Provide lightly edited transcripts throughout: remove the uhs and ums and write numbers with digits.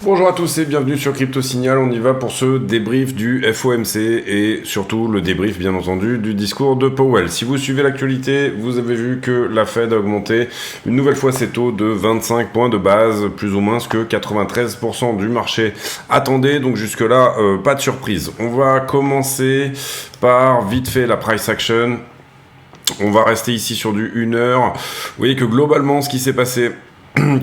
Bonjour à tous et bienvenue sur Crypto Signal. On y va pour ce débrief du FOMC et surtout le débrief bien entendu du discours de Powell. Si vous suivez l'actualité, vous avez vu que la Fed a augmenté une nouvelle fois ses taux de 25 points de base, plus ou moins ce que 93% du marché attendait. Donc jusque là, pas de surprise. On va commencer par vite fait la price action. On va rester ici sur du 1 heure. Vous voyez que globalement ce qui s'est passé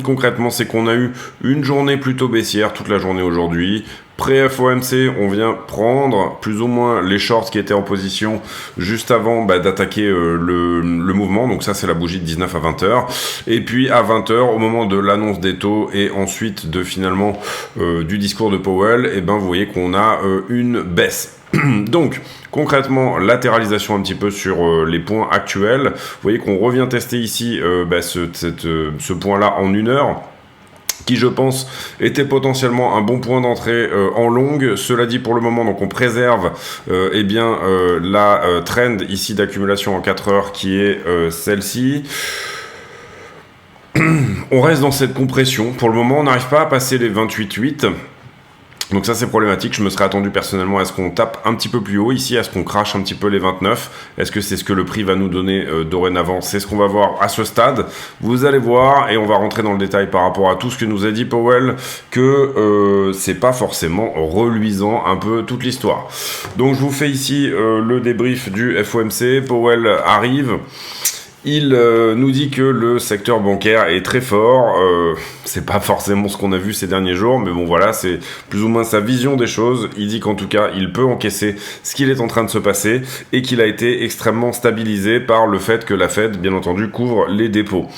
concrètement, c'est qu'on a eu une journée plutôt baissière toute la journée aujourd'hui. Pré-FOMC, on vient prendre plus ou moins les shorts qui étaient en position juste avant d'attaquer le mouvement. Donc ça, c'est la bougie de 19 à 20 heures. Et puis à 20 heures, au moment de l'annonce des taux et ensuite de finalement du discours de Powell, vous voyez qu'on a une baisse. Donc, concrètement, latéralisation un petit peu sur les points actuels. Vous voyez qu'on revient tester ici ce point-là en 1 heure, qui je pense était potentiellement un bon point d'entrée en longue. Cela dit, pour le moment, donc on préserve la trend ici d'accumulation en 4 heures qui est celle-ci. On reste dans cette compression. Pour le moment, on n'arrive pas à passer les 28,8. Donc ça c'est problématique, je me serais attendu personnellement à ce qu'on tape un petit peu plus haut ici, à ce qu'on crache un petit peu les 29. Est-ce que c'est ce que le prix va nous donner dorénavant? C'est ce qu'on va voir à ce stade. Vous allez voir, et on va rentrer dans le détail par rapport à tout ce que nous a dit Powell, que c'est pas forcément reluisant un peu toute l'histoire. Donc je vous fais ici le débrief du FOMC. Powell arrive. Il nous dit que le secteur bancaire est très fort. C'est pas forcément ce qu'on a vu ces derniers jours, mais bon voilà, c'est plus ou moins sa vision des choses. Il dit qu'en tout cas, il peut encaisser ce qu'il est en train de se passer et qu'il a été extrêmement stabilisé par le fait que la Fed, bien entendu, couvre les dépôts.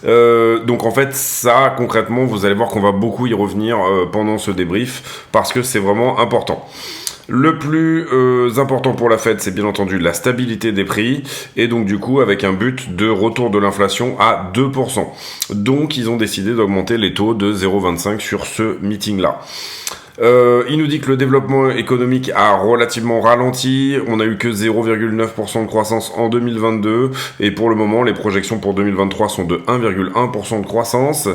Donc en fait, ça, concrètement, vous allez voir qu'on va beaucoup y revenir pendant ce débrief parce que c'est vraiment important. Le plus important pour la Fed, c'est bien entendu la stabilité des prix, et donc du coup avec un but de retour de l'inflation à 2%. Donc ils ont décidé d'augmenter les taux de 0,25 sur ce meeting-là. Il nous dit que le développement économique a relativement ralenti. On a eu que 0,9% de croissance en 2022 et pour le moment les projections pour 2023 sont de 1,1% de croissance.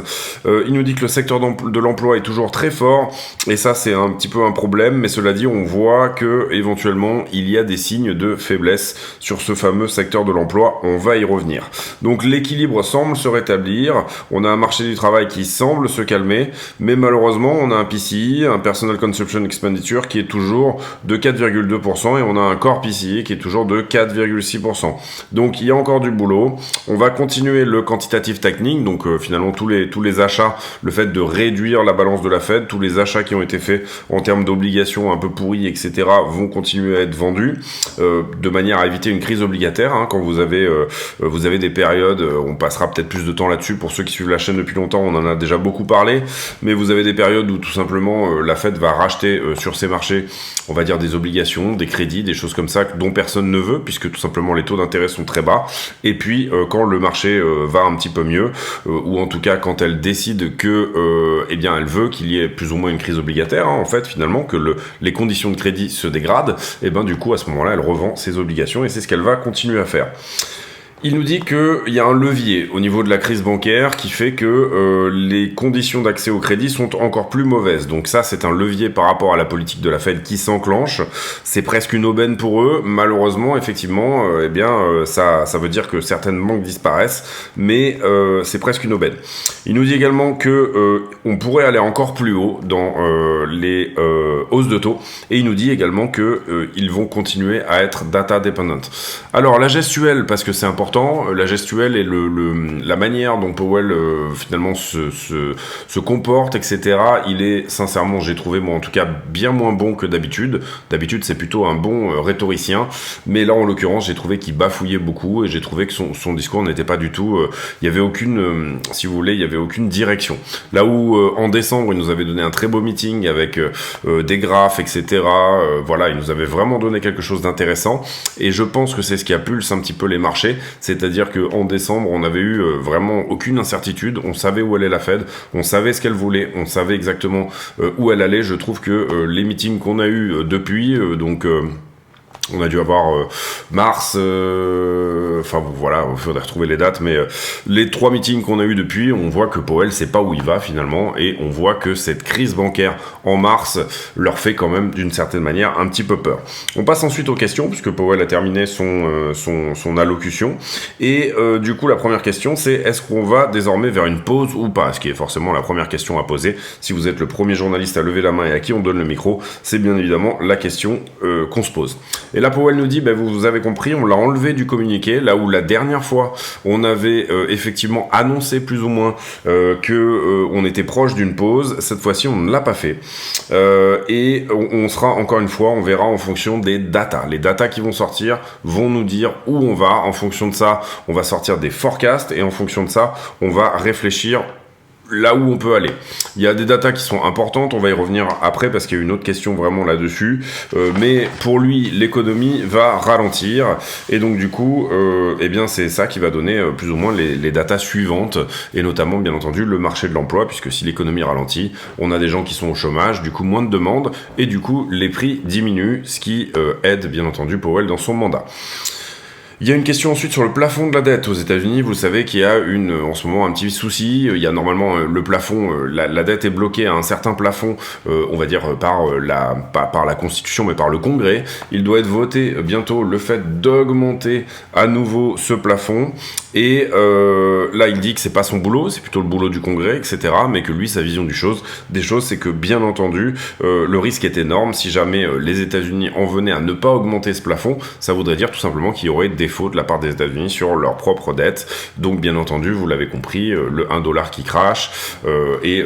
Il nous dit que le secteur de l'emploi est toujours très fort et ça c'est un petit peu un problème, mais cela dit on voit que éventuellement il y a des signes de faiblesse sur ce fameux secteur de l'emploi. On va y revenir. Donc l'équilibre semble se rétablir. On a un marché du travail qui semble se calmer, mais malheureusement on a un PCI, un Personal Consumption Expenditure qui est toujours de 4,2% et on a un Core PCE qui est toujours de 4,6%. Donc il y a encore du boulot. On va continuer le quantitative tightening, donc finalement tous les achats, le fait de réduire la balance de la Fed, tous les achats qui ont été faits en termes d'obligations un peu pourries, etc. vont continuer à être vendus de manière à éviter une crise obligataire. Quand vous avez des périodes, on passera peut-être plus de temps là-dessus pour ceux qui suivent la chaîne depuis longtemps, on en a déjà beaucoup parlé, mais vous avez des périodes où tout simplement la Fed va racheter sur ces marchés, on va dire des obligations, des crédits, des choses comme ça dont personne ne veut puisque tout simplement les taux d'intérêt sont très bas. Et puis quand le marché va un petit peu mieux, ou en tout cas quand elle décide que elle veut qu'il y ait plus ou moins une crise obligataire, en fait finalement que les conditions de crédit se dégradent, du coup à ce moment-là elle revend ses obligations et c'est ce qu'elle va continuer à faire. Il nous dit qu'il y a un levier au niveau de la crise bancaire qui fait que les conditions d'accès au crédit sont encore plus mauvaises. Donc ça, c'est un levier par rapport à la politique de la Fed qui s'enclenche. C'est presque une aubaine pour eux. Malheureusement, effectivement, ça veut dire que certaines banques disparaissent, mais c'est presque une aubaine. Il nous dit également que on pourrait aller encore plus haut dans les hausses de taux. Et il nous dit également que ils vont continuer à être data dependent. Alors la gestuelle, parce que c'est important. La gestuelle et la manière dont Powell finalement se comporte, etc. Il est sincèrement, j'ai trouvé moi en tout cas bien moins bon que d'habitude. D'habitude c'est plutôt un bon rhétoricien, mais là en l'occurrence j'ai trouvé qu'il bafouillait beaucoup et j'ai trouvé que son discours n'était pas du tout. Il y avait aucune, si vous voulez, il y avait aucune direction. Là où en décembre il nous avait donné un très beau meeting avec des graphes, etc. Voilà, il nous avait vraiment donné quelque chose d'intéressant et je pense que c'est ce qui a pulse un petit peu les marchés. C'est-à-dire qu'en décembre, on n'avait eu vraiment aucune incertitude. On savait où allait la Fed, on savait ce qu'elle voulait, on savait exactement où elle allait. Je trouve que les meetings qu'on a eus depuis, On a dû avoir mars, enfin voilà, il faudrait retrouver les dates, mais les 3 meetings qu'on a eu depuis, on voit que Powell sait pas où il va finalement, et on voit que cette crise bancaire en mars leur fait quand même d'une certaine manière un petit peu peur. On passe ensuite aux questions, puisque Powell a terminé son allocution, et du coup la première question c'est est-ce qu'on va désormais vers une pause ou pas, ce qui est forcément la première question à poser. Si vous êtes le premier journaliste à lever la main et à qui on donne le micro, c'est bien évidemment la question qu'on se pose. Et là, Powell nous dit, vous avez compris, on l'a enlevé du communiqué, là où la dernière fois, on avait effectivement annoncé plus ou moins qu'on était proche d'une pause. Cette fois-ci, on ne l'a pas fait. Et on sera, encore une fois, on verra en fonction des datas. Les datas qui vont sortir vont nous dire où on va. En fonction de ça, on va sortir des forecasts. Et en fonction de ça, on va réfléchir là où on peut aller. Il y a des datas qui sont importantes, on va y revenir après parce qu'il y a une autre question vraiment là-dessus, mais pour lui l'économie va ralentir et donc du coup eh bien c'est ça qui va donner plus ou moins les datas suivantes et notamment bien entendu le marché de l'emploi, puisque si l'économie ralentit, on a des gens qui sont au chômage, du coup moins de demandes et du coup les prix diminuent, ce qui aide bien entendu Powell dans son mandat. Il y a une question ensuite sur le plafond de la dette aux États-Unis. Vous savez qu'il y a en ce moment un petit souci. Il y a normalement le plafond, la dette est bloquée à un certain plafond, on va dire pas par la Constitution, mais par le Congrès. Il doit être voté bientôt le fait d'augmenter à nouveau ce plafond. Et là, il dit que c'est pas son boulot, c'est plutôt le boulot du Congrès, etc. Mais que lui, sa vision des choses, c'est que bien entendu, le risque est énorme. Si jamais les États-Unis en venaient à ne pas augmenter ce plafond, ça voudrait dire tout simplement qu'il y aurait des défaut de la part des États-Unis sur leur propre dette. Donc bien entendu, vous l'avez compris, le 1$ qui crache et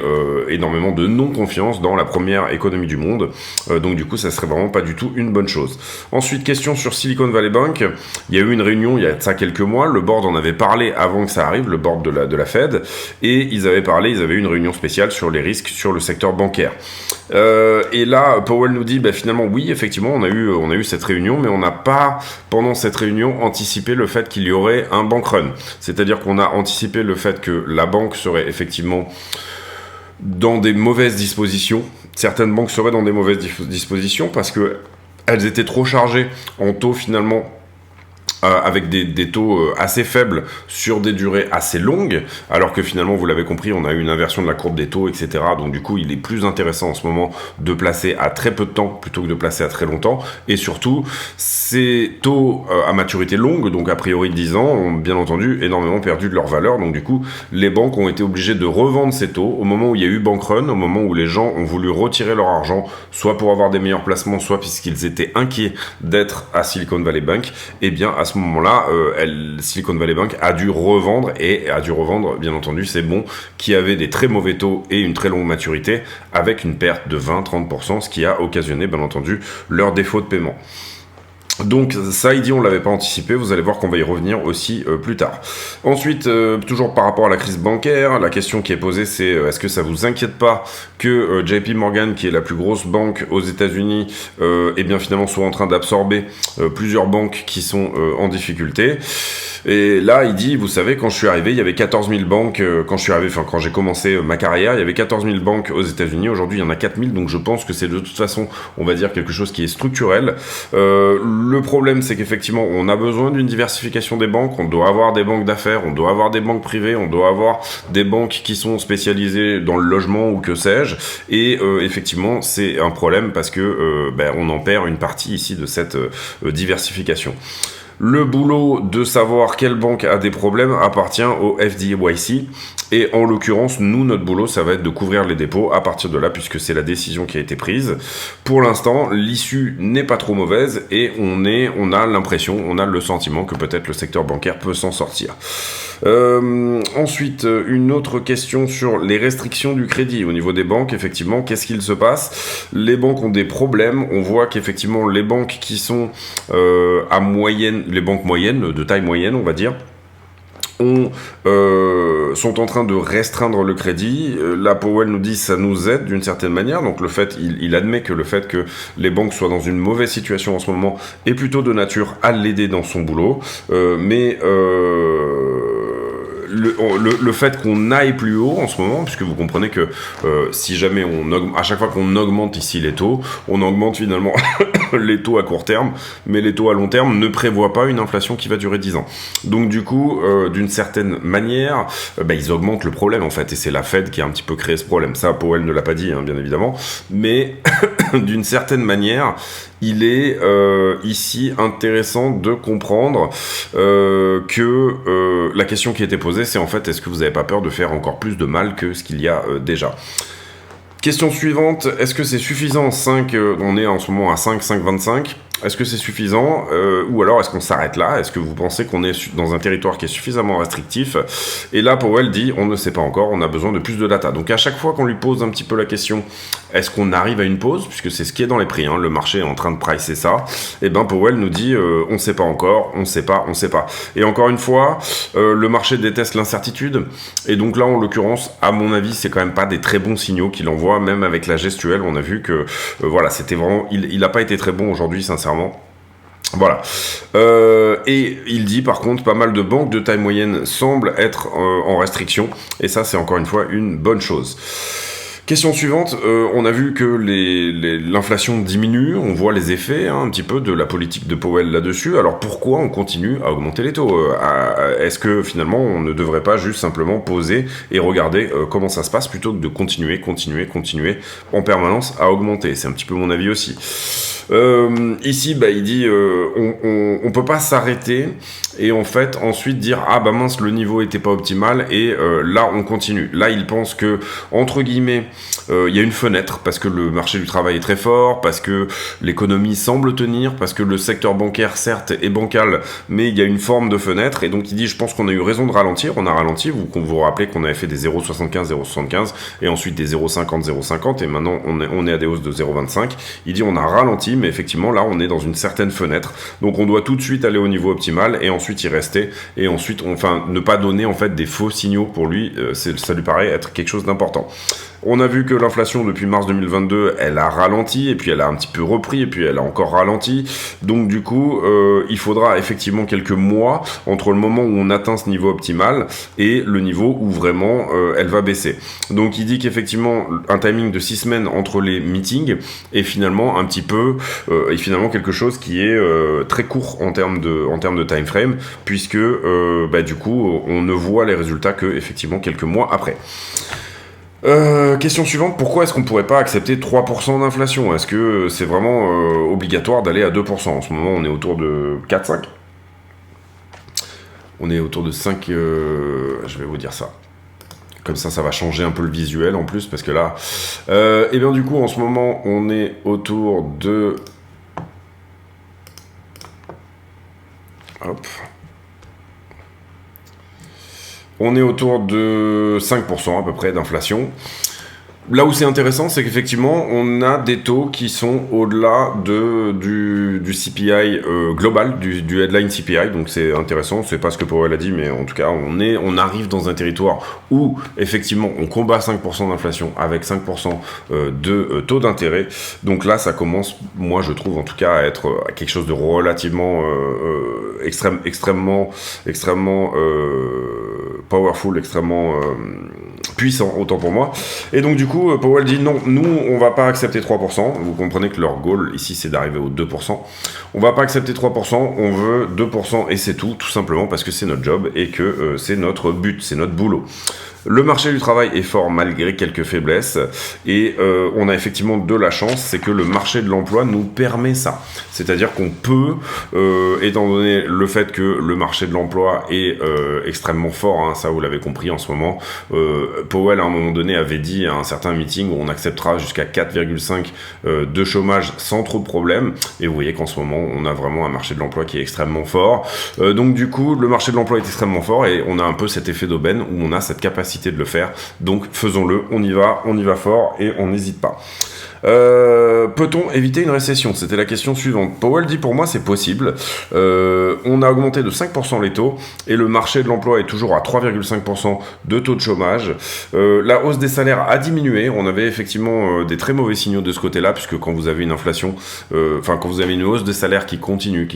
énormément de non-confiance dans la première économie du monde. Donc du coup, ça serait vraiment pas du tout une bonne chose. Ensuite, question sur Silicon Valley Bank. Il y a eu une réunion il y a de ça quelques mois. Le board en avait parlé avant que ça arrive, le board de la Fed, et ils avaient eu une réunion spéciale sur les risques sur le secteur bancaire. Et là, Powell nous dit, finalement, oui, effectivement, on a eu cette réunion, mais on n'a pas, pendant cette réunion, anticipé le fait qu'il y aurait un bank run. C'est-à-dire qu'on a anticipé le fait que la banque serait effectivement dans des mauvaises dispositions. Certaines banques seraient dans des mauvaises dispositions parce que elles étaient trop chargées en taux finalement, avec des taux assez faibles sur des durées assez longues, alors que finalement, vous l'avez compris, on a eu une inversion de la courbe des taux, etc. Donc du coup, il est plus intéressant en ce moment de placer à très peu de temps plutôt que de placer à très longtemps. Et surtout, ces taux à maturité longue, donc a priori 10 ans, ont bien entendu énormément perdu de leur valeur. Donc du coup, les banques ont été obligées de revendre ces taux au moment où il y a eu bank run, au moment où les gens ont voulu retirer leur argent, soit pour avoir des meilleurs placements, soit puisqu'ils étaient inquiets d'être à Silicon Valley Bank. Et bien à ce moment-là, Silicon Valley Bank a dû revendre bien entendu ces bons qui avaient des très mauvais taux et une très longue maturité avec une perte de 20-30%, ce qui a occasionné bien entendu leur défaut de paiement. Donc ça, il dit, on l'avait pas anticipé, vous allez voir qu'on va y revenir aussi plus tard. Ensuite, toujours par rapport à la crise bancaire, la question qui est posée, c'est est-ce que ça vous inquiète pas que JP Morgan, qui est la plus grosse banque aux États-Unis, eh bien finalement soit en train d'absorber plusieurs banques qui sont en difficulté. Et là, il dit, vous savez, quand je suis arrivé, il y avait 14 000 banques, quand j'ai commencé ma carrière, il y avait 14 000 banques aux États-Unis, aujourd'hui il y en a 4 000, donc je pense que c'est de toute façon, on va dire, quelque chose qui est structurel. Le problème, c'est qu'effectivement, on a besoin d'une diversification des banques, on doit avoir des banques d'affaires, on doit avoir des banques privées, on doit avoir des banques qui sont spécialisées dans le logement ou que sais-je, et effectivement, c'est un problème parce que on en perd une partie ici de cette diversification. Le boulot de savoir quelle banque a des problèmes appartient au FDIC et en l'occurrence, nous, notre boulot, ça va être de couvrir les dépôts à partir de là puisque c'est la décision qui a été prise. Pour l'instant, l'issue n'est pas trop mauvaise et on a l'impression, on a le sentiment que peut-être le secteur bancaire peut s'en sortir. Ensuite, une autre question sur les restrictions du crédit au niveau des banques. Effectivement, qu'est-ce qu'il se passe ? Les banques ont des problèmes. On voit qu'effectivement, les banques qui sont les banques moyennes, de taille moyenne, on va dire, sont en train de restreindre le crédit. Là, Powell nous dit ça nous aide d'une certaine manière. Donc il admet que le fait que les banques soient dans une mauvaise situation en ce moment est plutôt de nature à l'aider dans son boulot. Le fait qu'on aille plus haut en ce moment, puisque vous comprenez que si jamais à chaque fois qu'on augmente ici les taux, on augmente finalement les taux à court terme, mais les taux à long terme ne prévoient pas une inflation qui va durer 10 ans. Donc du coup, d'une certaine manière, ils augmentent le problème en fait, et c'est la Fed qui a un petit peu créé ce problème. Ça, Powell ne l'a pas dit, hein, bien évidemment, mais d'une certaine manière, il est ici intéressant de comprendre que la question qui a été posée, c'est en fait, est-ce que vous n'avez pas peur de faire encore plus de mal que ce qu'il y a déjà ? Question suivante, est-ce que c'est suffisant 5, on est en ce moment à 5,25. Est-ce que c'est suffisant ou alors est-ce qu'on s'arrête là? Est-ce que vous pensez qu'on est dans un territoire qui est suffisamment restrictif? Et là, Powell dit, on ne sait pas encore, on a besoin de plus de data. Donc à chaque fois qu'on lui pose un petit peu la question, est-ce qu'on arrive à une pause? Puisque c'est ce qui est dans les prix, hein, le marché est en train de pricer ça. Et ben Powell nous dit, on ne sait pas encore, on ne sait pas, on ne sait pas. Et encore une fois, le marché déteste l'incertitude. Et donc là, en l'occurrence, à mon avis, c'est quand même pas des très bons signaux qu'il envoie, même avec la gestuelle. On a vu que, voilà, c'était vraiment, il n'a pas été très bon aujourd'hui, sincèrement. Voilà. Et il dit par contre pas mal de banques de taille moyenne semblent être en restriction et ça c'est encore une fois une bonne chose. Question suivante, on a vu que l'inflation diminue, on voit les effets un petit peu de la politique de Powell là-dessus, alors pourquoi on continue à augmenter les taux? Est-ce que finalement on ne devrait pas juste simplement poser et regarder comment ça se passe plutôt que de continuer en permanence à augmenter? C'est un petit peu mon avis aussi. Ici, il dit on peut pas s'arrêter et en fait ensuite dire ah bah mince le niveau était pas optimal et là on continue. Là il pense que entre guillemets il y a une fenêtre parce que le marché du travail est très fort, parce que l'économie semble tenir, parce que le secteur bancaire certes est bancal mais il y a une forme de fenêtre et donc il dit je pense qu'on a eu raison de ralentir, on a ralenti, vous vous rappelez qu'on avait fait des 0,75 et ensuite des 0,50 et maintenant on est à des hausses de 0,25. Il dit on a ralenti mais effectivement là on est dans une certaine fenêtre donc on doit tout de suite aller au niveau optimal et ensuite y rester et ensuite ne pas donner en fait des faux signaux pour lui, ça lui paraît être quelque chose d'important. On a vu que l'inflation depuis mars 2022 elle a ralenti et puis elle a un petit peu repris et puis elle a encore ralenti donc du coup il faudra effectivement quelques mois entre le moment où on atteint ce niveau optimal et le niveau où vraiment elle va baisser. Donc il dit qu'effectivement un timing de 6 semaines entre les meetings est finalement un petit peu et finalement quelque chose qui est très court en termes de time frame puisque du coup on ne voit les résultats que effectivement quelques mois après. Question suivante, pourquoi est-ce qu'on pourrait pas accepter 3% d'inflation? Est-ce que c'est vraiment obligatoire d'aller à 2%? En ce moment on est autour de 4-5. On est autour de 5, je vais vous dire ça. Comme ça va changer un peu le visuel en plus, parce que là... et bien du coup, en ce moment, on est autour de... Hop. On est autour de 5% à peu près d'inflation. Là où c'est intéressant, c'est qu'effectivement, on a des taux qui sont au-delà du CPI global, du headline CPI. Donc c'est intéressant, c'est pas ce que Powell a dit, mais en tout cas, on arrive dans un territoire où, effectivement, on combat 5% d'inflation avec 5% de taux d'intérêt. Donc là, ça commence, moi je trouve en tout cas, à être quelque chose de relativement extrêmement powerful, extrêmement puissant, autant pour moi. Et donc du coup, Powell dit non, nous on va pas accepter 3%, vous comprenez que leur goal ici c'est d'arriver au 2%, on va pas accepter 3%, on veut 2% et c'est tout simplement parce que c'est notre job et que c'est notre but, c'est notre boulot. Le marché du travail est fort malgré quelques faiblesses et on a effectivement de la chance, c'est que le marché de l'emploi nous permet ça. C'est-à-dire qu'on peut, étant donné le fait que le marché de l'emploi est extrêmement fort, ça vous l'avez compris en ce moment, Powell à un moment donné avait dit à un certain meeting où on acceptera jusqu'à 4,5 de chômage sans trop de problèmes et vous voyez qu'en ce moment on a vraiment un marché de l'emploi qui est extrêmement fort. Donc du coup le marché de l'emploi est extrêmement fort et on a un peu cet effet d'aubaine où on a cette capacité de le faire, donc faisons-le, on y va fort et on n'hésite pas. Peut-on éviter une récession? C'était la question suivante. Powell dit pour moi c'est possible. On a augmenté de 5% les taux et le marché de l'emploi est toujours à 3,5% de taux de chômage. La hausse des salaires a diminué. On avait effectivement des très mauvais signaux de ce côté-là puisque quand vous avez une inflation, quand vous avez une hausse des salaires qui continue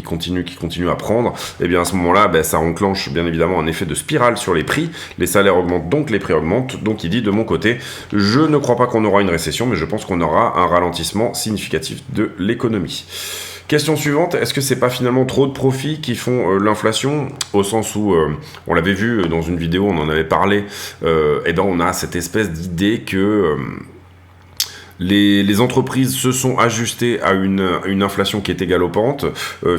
à prendre, et bien à ce moment-là, ça enclenche bien évidemment un effet de spirale sur les prix. Les salaires augmentent donc les prix augmentent. Donc il dit de mon côté, je ne crois pas qu'on aura une récession, mais je pense qu'on aura un ralentissement significatif de l'économie. Question suivante, est-ce que c'est pas finalement trop de profits qui font l'inflation, au sens où, on l'avait vu dans une vidéo, on en avait parlé, et ben on a cette espèce d'idée que les entreprises se sont ajustées à une inflation qui était galopante.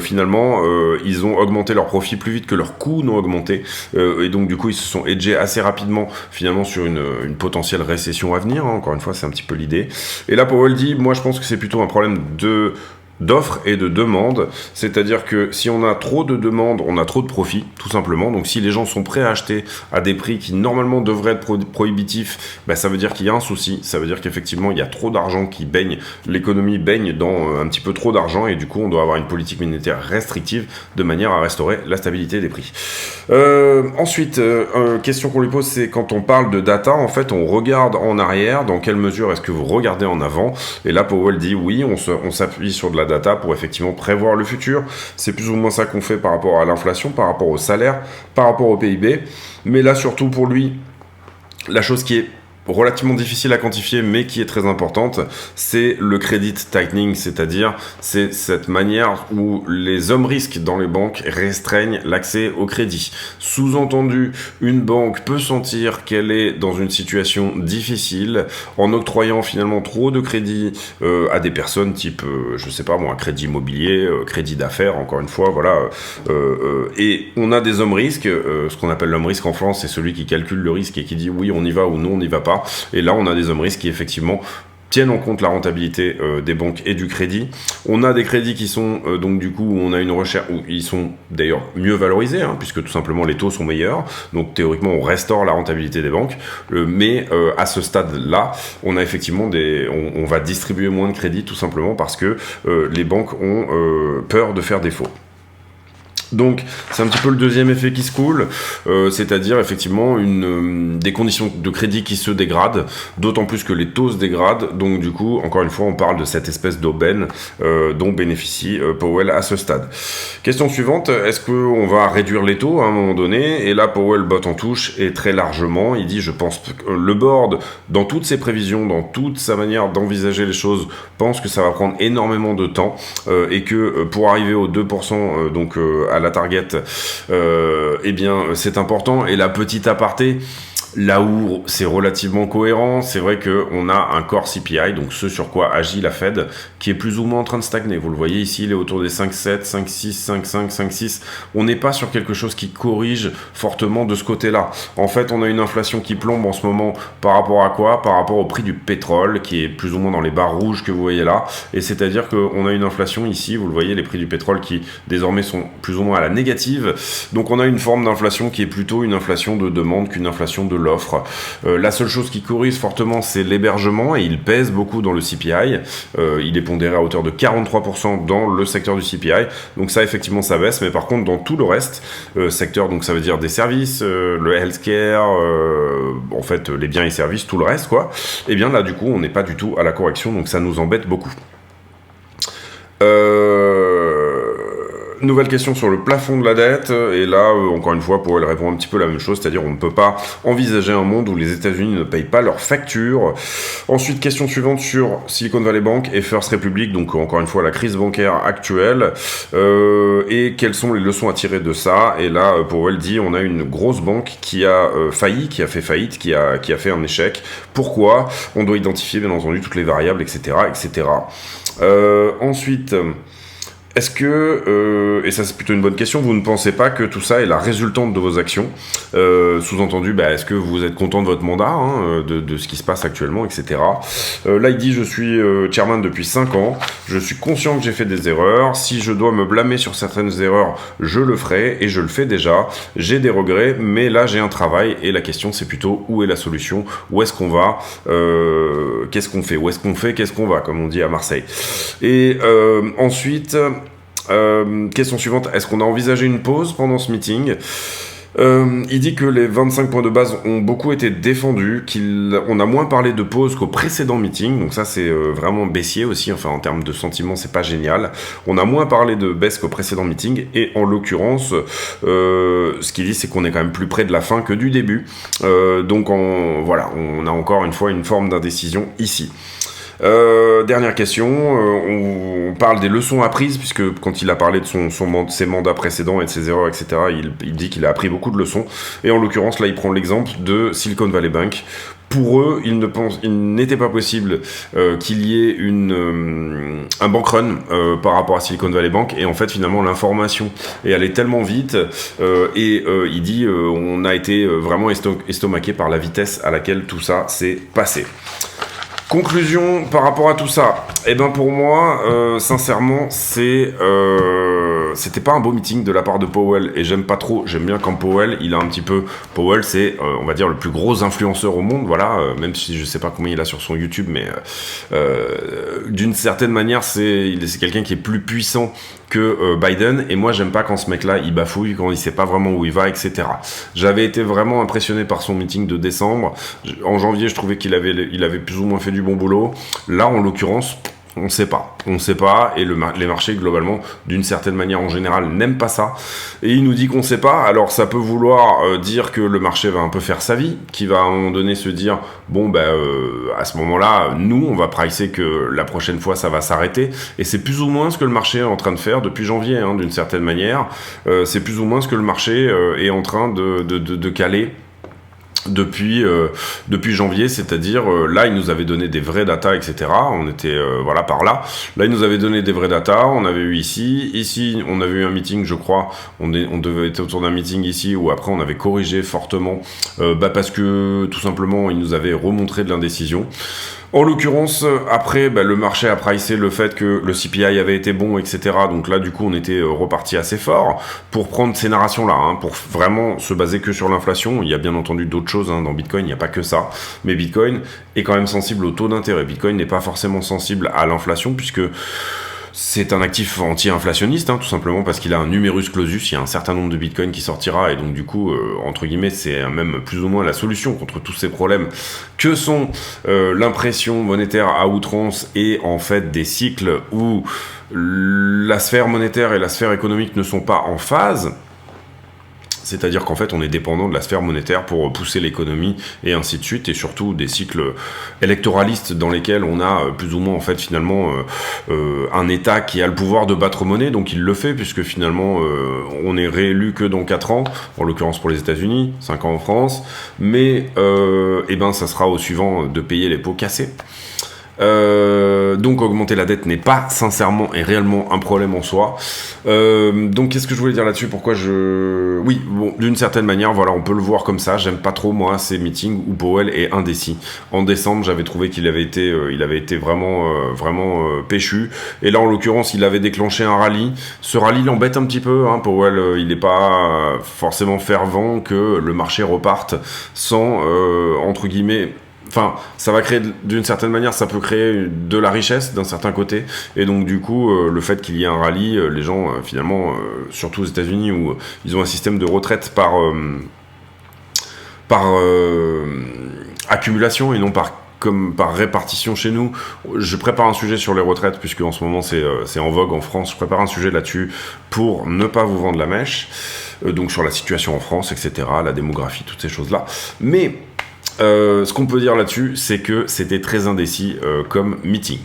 Finalement, ils ont augmenté leurs profits plus vite que leurs coûts n'ont augmenté. Et donc, du coup, ils se sont hedgés assez rapidement, finalement, sur une potentielle récession à venir. Encore une fois, c'est un petit peu l'idée. Et là, Powell dit, moi, je pense que c'est plutôt un problème d'offres et de demandes, c'est-à-dire que si on a trop de demandes, on a trop de profits, tout simplement. Donc si les gens sont prêts à acheter à des prix qui normalement devraient être prohibitifs, bah, ça veut dire qu'il y a un souci, ça veut dire qu'effectivement il y a trop d'argent qui baigne, l'économie baigne dans un petit peu trop d'argent et du coup on doit avoir une politique monétaire restrictive de manière à restaurer la stabilité des prix. Ensuite, question qu'on lui pose, c'est quand on parle de data, en fait on regarde en arrière, dans quelle mesure est-ce que vous regardez en avant? Et là Powell dit oui, on s'appuie sur de la data pour effectivement prévoir le futur. C'est plus ou moins ça qu'on fait par rapport à l'inflation, par rapport au salaire, par rapport au PIB. Mais là, surtout pour lui, la chose qui est relativement difficile à quantifier, mais qui est très importante, c'est le credit tightening, c'est-à-dire c'est cette manière où les hommes risques dans les banques restreignent l'accès au crédit. Sous-entendu, une banque peut sentir qu'elle est dans une situation difficile en octroyant finalement trop de crédit à des personnes type, je sais pas moi, un crédit immobilier, crédit d'affaires, encore une fois, voilà. Et on a des hommes risques, ce qu'on appelle l'homme risque en France, c'est celui qui calcule le risque et qui dit oui, on y va ou non, on n'y va pas. Et là, on a des hommes risques qui effectivement tiennent en compte la rentabilité des banques et du crédit. On a des crédits qui sont donc du coup, on a une recherche où ils sont d'ailleurs mieux valorisés, hein, puisque tout simplement les taux sont meilleurs. Donc théoriquement, on restaure la rentabilité des banques. Mais à ce stade-là, on a effectivement on va distribuer moins de crédits tout simplement parce que les banques ont peur de faire défaut. Donc, c'est un petit peu le deuxième effet qui se coule, c'est-à-dire effectivement des conditions de crédit qui se dégradent, d'autant plus que les taux se dégradent. Donc, du coup, encore une fois, on parle de cette espèce d'aubaine dont bénéficie Powell à ce stade. Question suivante, est-ce qu'on va réduire les taux à un moment donné? Et là, Powell botte en touche et très largement, il dit, je pense que le board, dans toutes ses prévisions, dans toute sa manière d'envisager les choses, pense que ça va prendre énormément de temps et que pour arriver aux 2%, donc à la target, eh bien c'est important. Et la petite aparté, là où c'est relativement cohérent, c'est vrai qu'on a un core CPI, donc ce sur quoi agit la Fed, qui est plus ou moins en train de stagner. Vous le voyez ici, il est autour des 5,7, 5,6, 5,5, 5,6. On n'est pas sur quelque chose qui corrige fortement de ce côté-là. En fait, on a une inflation qui plombe en ce moment par rapport à quoi? Par rapport au prix du pétrole, qui est plus ou moins dans les barres rouges que vous voyez là. Et c'est-à-dire qu'on a une inflation ici, vous le voyez, les prix du pétrole qui désormais sont plus ou moins à la négative. Donc on a une forme d'inflation qui est plutôt une inflation de demande qu'une inflation de l'offre. La seule chose qui corrige fortement, c'est l'hébergement, et il pèse beaucoup dans le CPI. Il est pondéré à hauteur de 43% dans le secteur du CPI. Donc ça, effectivement, ça baisse. Mais par contre, dans tout le reste, secteur, donc ça veut dire des services, le healthcare, en fait, les biens et services, tout le reste, quoi. Et bien là, du coup, on n'est pas du tout à la correction. Donc ça nous embête beaucoup. Nouvelle question sur le plafond de la dette, et là, encore une fois, Powell répond un petit peu la même chose, c'est-à-dire on ne peut pas envisager un monde où les États-Unis ne payent pas leurs factures. Ensuite, question suivante sur Silicon Valley Bank et First Republic, donc encore une fois la crise bancaire actuelle, et quelles sont les leçons à tirer de ça. Et là, Powell dit, on a une grosse banque qui a failli, qui a fait faillite, qui a fait un échec. Pourquoi? On doit identifier bien entendu toutes les variables, etc., etc. Ensuite, est-ce que, et ça c'est plutôt une bonne question, vous ne pensez pas que tout ça est la résultante de vos actions? Sous-entendu, est-ce que vous êtes content de votre mandat, hein, de ce qui se passe actuellement, etc. Là, il dit, je suis chairman depuis 5 ans, je suis conscient que j'ai fait des erreurs, si je dois me blâmer sur certaines erreurs, je le ferai, et je le fais déjà, j'ai des regrets, mais là j'ai un travail, et la question c'est plutôt, où est la solution? Où est-ce qu'on va? Qu'est-ce qu'on fait? Où est-ce qu'on fait? Qu'est-ce qu'on va? Comme on dit à Marseille. Et ensuite... question suivante, est-ce qu'on a envisagé une pause pendant ce meeting? Il dit que les 25 points de base ont beaucoup été défendus, qu'on a moins parlé de pause qu'au précédent meeting, donc ça c'est vraiment baissier aussi, enfin en termes de sentiment c'est pas génial. On a moins parlé de baisse qu'au précédent meeting, et en l'occurrence, ce qu'il dit c'est qu'on est quand même plus près de la fin que du début. Donc voilà, on a encore une fois une forme d'indécision ici. Dernière question, on parle des leçons apprises, puisque quand il a parlé de ses mandats précédents et de ses erreurs, etc., il dit qu'il a appris beaucoup de leçons, et en l'occurrence là il prend l'exemple de Silicon Valley Bank. Pour eux, il n'était pas possible qu'il y ait un bank run par rapport à Silicon Valley Bank, et en fait finalement l'information est allée tellement vite, il dit on a été vraiment estomaqué par la vitesse à laquelle tout ça s'est passé. Conclusion par rapport à tout ça, eh ben pour moi, sincèrement, c'était pas un beau meeting de la part de Powell, et j'aime bien quand Powell, Powell c'est, on va dire, le plus gros influenceur au monde, voilà, même si je sais pas combien il a sur son YouTube, mais d'une certaine manière, c'est quelqu'un qui est plus puissant que Biden, et moi j'aime pas quand ce mec-là il bafouille, quand il sait pas vraiment où il va, etc. J'avais été vraiment impressionné par son meeting de décembre. En janvier, je trouvais qu'il avait plus ou moins fait du bon boulot. Là, en l'occurrence, on sait pas, et les marchés globalement, d'une certaine manière en général, n'aiment pas ça, et il nous dit qu'on sait pas. Alors ça peut vouloir dire que le marché va un peu faire sa vie, qu'il va à un moment donné se dire bon à ce moment-là, nous on va pricer que la prochaine fois ça va s'arrêter, et c'est plus ou moins ce que le marché est en train de faire depuis janvier, d'une certaine manière. C'est plus ou moins ce que le marché est en train de caler depuis janvier, c'est-à-dire là il nous avait donné des vraies datas, etc. On était par là il nous avait donné des vraies datas. On avait eu ici on avait eu un meeting, je crois, on devait être autour d'un meeting ici, où après on avait corrigé fortement parce que tout simplement il nous avait remontré de l'indécision. En l'occurrence, après, le marché a pricé le fait que le CPI avait été bon, etc. Donc là, du coup, on était reparti assez fort pour prendre ces narrations-là, pour vraiment se baser que sur l'inflation. Il y a bien entendu d'autres choses dans Bitcoin, il n'y a pas que ça. Mais Bitcoin est quand même sensible au taux d'intérêt. Bitcoin n'est pas forcément sensible à l'inflation, puisque c'est un actif anti-inflationniste, tout simplement parce qu'il a un numerus clausus, il y a un certain nombre de bitcoins qui sortira, et donc du coup, entre guillemets, c'est même plus ou moins la solution contre tous ces problèmes que sont l'impression monétaire à outrance, et en fait des cycles où la sphère monétaire et la sphère économique ne sont pas en phase. C'est-à-dire qu'en fait, on est dépendant de la sphère monétaire pour pousser l'économie, et ainsi de suite, et surtout des cycles électoralistes dans lesquels on a plus ou moins, en fait, finalement, un État qui a le pouvoir de battre monnaie, donc il le fait, puisque finalement, on est réélu que dans 4 ans, en l'occurrence pour les États-Unis, 5 ans en France, mais ça sera au suivant de payer les pots cassés. Donc augmenter la dette n'est pas sincèrement et réellement un problème en soi. Donc qu'est-ce que je voulais dire là-dessus, oui, bon, d'une certaine manière, voilà, on peut le voir comme ça. J'aime pas trop, moi, ces meetings où Powell est indécis. En décembre, j'avais trouvé qu'il avait été vraiment péchu, et là en l'occurrence il avait déclenché un rallye. Ce rallye l'embête un petit peu, Powell, il n'est pas forcément fervent que le marché reparte sans entre guillemets. Enfin, ça va créer, d'une certaine manière, ça peut créer de la richesse d'un certain côté, et donc du coup, le fait qu'il y ait un rallye, les gens, finalement, surtout aux États-Unis, où ils ont un système de retraite par accumulation et non comme par répartition chez nous. Je prépare un sujet sur les retraites, puisque en ce moment c'est en vogue en France. Je prépare un sujet là-dessus pour ne pas vous vendre la mèche, donc sur la situation en France, etc., la démographie, toutes ces choses-là. Mais ce qu'on peut dire là-dessus, c'est que c'était très indécis comme meeting.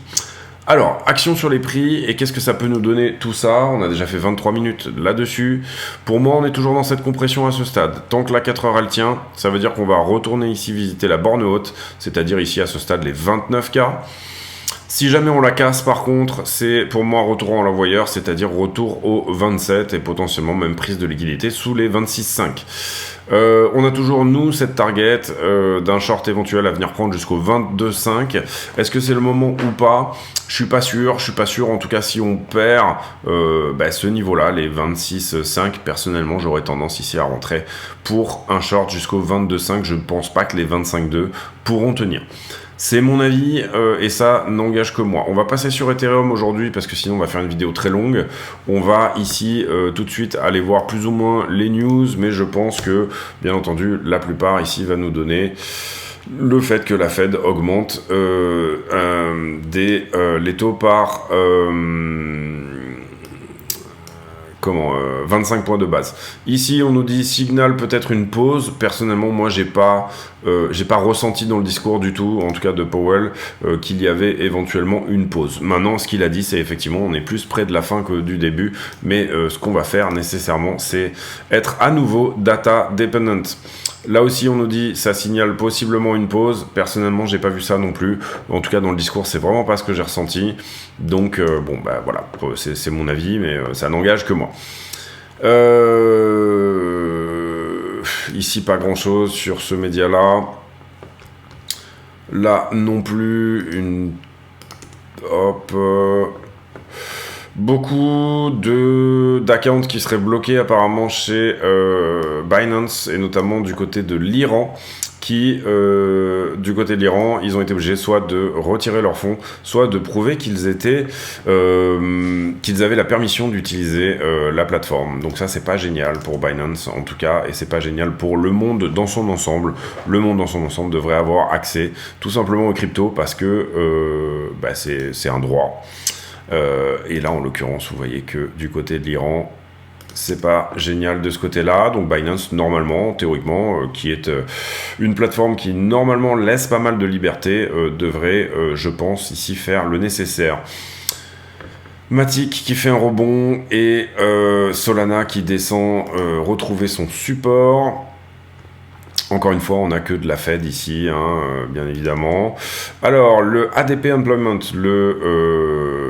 Alors, action sur les prix, et qu'est-ce que ça peut nous donner tout ça? On a déjà fait 23 minutes là-dessus. Pour moi, on est toujours dans cette compression à ce stade. Tant que la 4 heures elle tient, ça veut dire qu'on va retourner ici visiter la borne haute, c'est-à-dire ici à ce stade les 29K. Si jamais on la casse, par contre, c'est pour moi retour en l'envoyeur, c'est-à-dire retour au 27, et potentiellement même prise de liquidité sous les 26,5. On a toujours, nous, cette target d'un short éventuel à venir prendre jusqu'au 22,5. Est-ce que c'est le moment ou pas? Je suis pas sûr. En tout cas, si on perd ce niveau-là, les 26,5, personnellement, j'aurais tendance ici à rentrer pour un short jusqu'au 22,5. Je ne pense pas que les 25,2 pourront tenir. C'est mon avis et ça n'engage que moi. On va passer sur Ethereum aujourd'hui parce que sinon on va faire une vidéo très longue. On va ici tout de suite aller voir plus ou moins les news, mais je pense que, bien entendu, la plupart ici va nous donner le fait que la Fed augmente les taux par 25 points de base. Ici, on nous dit signal peut-être une pause. Personnellement, moi, j'ai pas ressenti dans le discours du tout, en tout cas de Powell, qu'il y avait éventuellement une pause. Maintenant, ce qu'il a dit, c'est effectivement, on est plus près de la fin que du début, mais ce qu'on va faire nécessairement, c'est être à nouveau data dependent. Là aussi, on nous dit, ça signale possiblement une pause. Personnellement, j'ai pas vu ça non plus. En tout cas, dans le discours, c'est vraiment pas ce que j'ai ressenti. Donc, voilà, c'est mon avis, mais ça n'engage que moi. Ici, pas grand-chose sur ce média-là. Là, non plus, beaucoup d'accounts qui seraient bloqués apparemment chez Binance et notamment du côté de l'Iran ils ont été obligés soit de retirer leurs fonds, soit de prouver qu'ils avaient la permission d'utiliser la plateforme. Donc ça, c'est pas génial pour Binance en tout cas, et c'est pas génial pour le monde dans son ensemble. Le monde dans son ensemble devrait avoir accès tout simplement aux cryptos parce que c'est un droit. Et là, en l'occurrence, vous voyez que du côté de l'Iran, c'est pas génial de ce côté-là. Donc Binance, normalement, théoriquement, qui est une plateforme qui normalement laisse pas mal de liberté, devrait, je pense, ici faire le nécessaire. Matic qui fait un rebond et Solana qui descend retrouver son support. Encore une fois, on n'a que de la Fed ici, bien évidemment. Alors, le ADP Employment,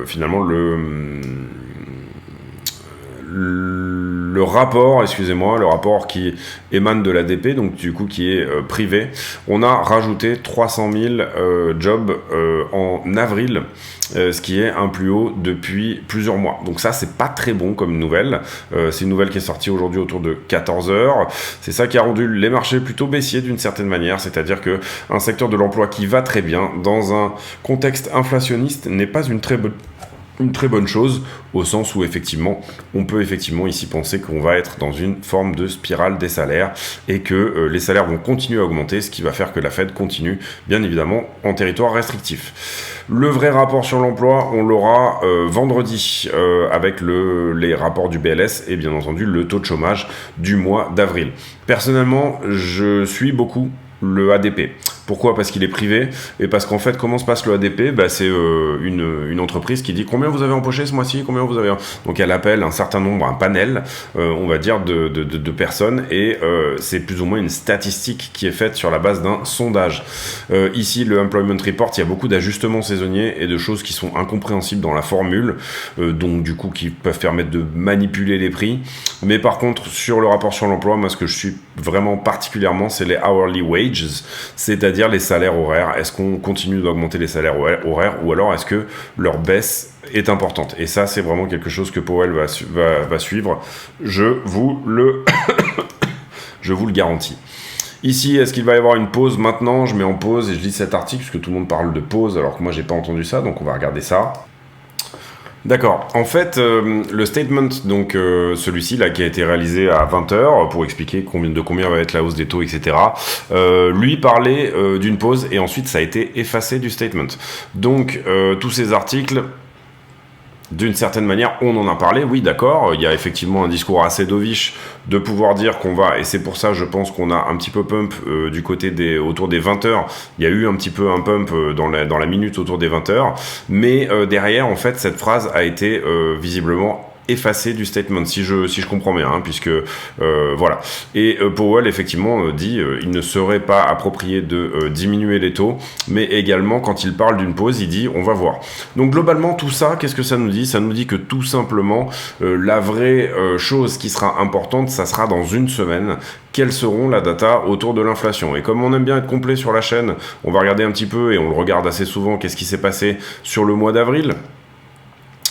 finalement, le rapport qui émane de l'ADP, donc du coup qui est privé, on a rajouté 300 000 jobs en avril, ce qui est un plus haut depuis plusieurs mois. Donc ça, c'est pas très bon comme nouvelle. C'est une nouvelle qui est sortie aujourd'hui autour de 14h. C'est ça qui a rendu les marchés plutôt baissiers d'une certaine manière, c'est-à-dire que un secteur de l'emploi qui va très bien dans un contexte inflationniste n'est pas une très bonne chose, au sens où effectivement, on peut effectivement ici penser qu'on va être dans une forme de spirale des salaires et que les salaires vont continuer à augmenter, ce qui va faire que la Fed continue, bien évidemment, en territoire restrictif. Le vrai rapport sur l'emploi, on l'aura vendredi avec les rapports du BLS et bien entendu le taux de chômage du mois d'avril. Personnellement, je suis beaucoup le ADP. Pourquoi ? Parce qu'il est privé et parce qu'en fait, comment se passe le ADP ? C'est une entreprise qui dit combien vous avez empoché ce mois-ci, combien vous avez. Donc elle appelle un certain nombre, un panel, on va dire de personnes et c'est plus ou moins une statistique qui est faite sur la base d'un sondage. Ici, le Employment Report, il y a beaucoup d'ajustements saisonniers et de choses qui sont incompréhensibles dans la formule, donc du coup qui peuvent permettre de manipuler les prix. Mais par contre, sur le rapport sur l'emploi, moi ce que je suis vraiment particulièrement, c'est les hourly wages, c'est-à-dire les salaires horaires. Est-ce qu'on continue d'augmenter les salaires horaires ou alors est-ce que leur baisse est importante ? Et ça, c'est vraiment quelque chose que Powell va suivre. Je vous le garantis. Ici, est-ce qu'il va y avoir une pause maintenant ? Je mets en pause et je lis cet article parce que tout le monde parle de pause alors que moi, j'ai pas entendu ça, donc on va regarder ça. D'accord. En fait, le statement, donc celui-ci là qui a été réalisé à 20h pour expliquer de combien va être la hausse des taux, etc. Lui parlait d'une pause et ensuite ça a été effacé du statement. Donc tous ces articles, d'une certaine manière, on en a parlé, oui, d'accord, il y a effectivement un discours assez dovish de pouvoir dire qu'on va, et c'est pour ça, je pense qu'on a un petit peu pump du côté autour des 20h, il y a eu un petit peu un pump dans la minute autour des 20h, mais derrière, en fait, cette phrase a été visiblement effacé du statement, si je comprends bien, puisque voilà. Et Powell effectivement dit il ne serait pas approprié de diminuer les taux, mais également quand il parle d'une pause, il dit on va voir. Donc globalement tout ça, qu'est-ce que ça nous dit ? Ça nous dit que tout simplement la vraie chose qui sera importante, ça sera dans une semaine. Quelles seront la data autour de l'inflation ? Et comme on aime bien être complet sur la chaîne, on va regarder un petit peu et on le regarde assez souvent. Qu'est-ce qui s'est passé sur le mois d'avril ?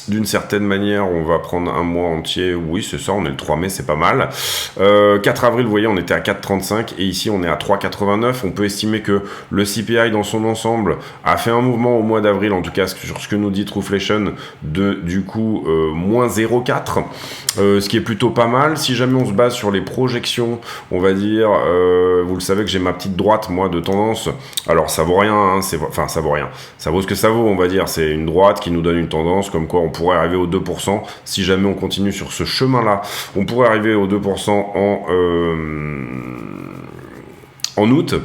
d'une certaine manière, on va prendre un mois entier. Oui, c'est ça, on est le 3 mai, c'est pas mal. 4 avril, vous voyez, on était à 4,35 et ici, on est à 3,89. On peut estimer que le CPI dans son ensemble a fait un mouvement au mois d'avril, en tout cas sur ce que nous dit Trueflation, du coup, moins 0,4, ce qui est plutôt pas mal. Si jamais on se base sur les projections, on va dire, vous le savez que j'ai ma petite droite, moi, de tendance. Alors, ça vaut rien, hein, enfin, ça vaut rien. Ça vaut ce que ça vaut, on va dire. C'est une droite qui nous donne une tendance, comme quoi on pourrait arriver aux 2%. Si jamais on continue sur ce chemin-là, on pourrait arriver aux 2% en août.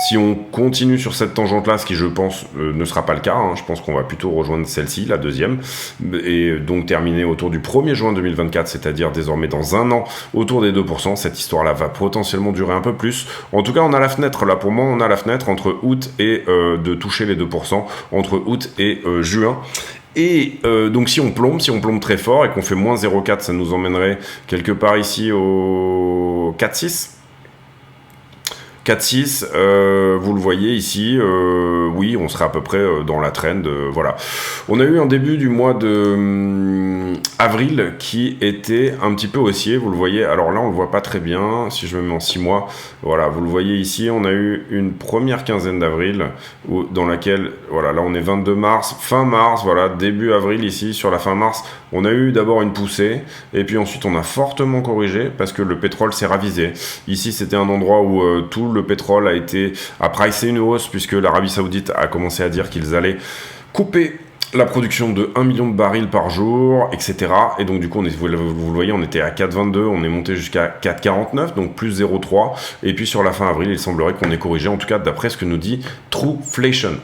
Si on continue sur cette tangente-là, ce qui, je pense, ne sera pas le cas, hein, je pense qu'on va plutôt rejoindre celle-ci, la deuxième, et donc terminer autour du 1er juin 2024, c'est-à-dire désormais dans un an, autour des 2%. Cette histoire-là va potentiellement durer un peu plus. En tout cas, on a la fenêtre, là, pour moi, on a la fenêtre entre août et de toucher les 2%, entre août et juin. Et donc si on plombe très fort et qu'on fait moins 0,4, ça nous emmènerait quelque part ici au 4,6. 4,6, vous le voyez ici, oui, on serait à peu près dans la trend, voilà. On a eu un début du mois de avril qui était un petit peu haussier, vous le voyez, alors là on le voit pas très bien, si je me mets en 6 mois, voilà, vous le voyez ici, on a eu une première quinzaine d'avril, dans laquelle, voilà, là on est 22 mars, fin mars, voilà, début avril ici, sur la fin mars, on a eu d'abord une poussée, et puis ensuite on a fortement corrigé, parce que le pétrole s'est ravisé. Ici c'était un endroit où tout le pétrole a pricé une hausse, puisque l'Arabie Saoudite a commencé à dire qu'ils allaient couper la production de 1 million de barils par jour, etc. Et donc du coup, vous le voyez, on était à 4,22, on est monté jusqu'à 4,49, donc plus 0,3. Et puis sur la fin avril, il semblerait qu'on ait corrigé, en tout cas d'après ce que nous dit Trueflation.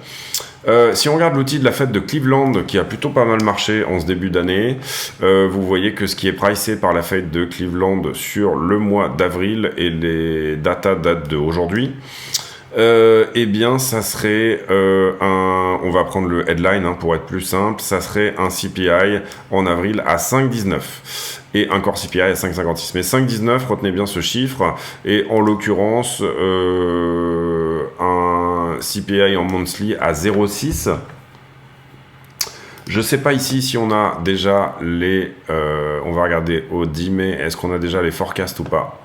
Si on regarde l'outil de la fête de Cleveland, qui a plutôt pas mal marché en ce début d'année, vous voyez que ce qui est pricé par la fête de Cleveland sur le mois d'avril, et les datas datent d'aujourd'hui, eh bien ça serait on va prendre le headline hein, pour être plus simple, ça serait un CPI en avril à 5,19 et un core CPI à 5,56. Mais 5,19, retenez bien ce chiffre, et en l'occurrence un CPI en monthly à 0,6. Je sais pas ici si on a déjà les on va regarder au 10 mai, est-ce qu'on a déjà les forecasts ou pas?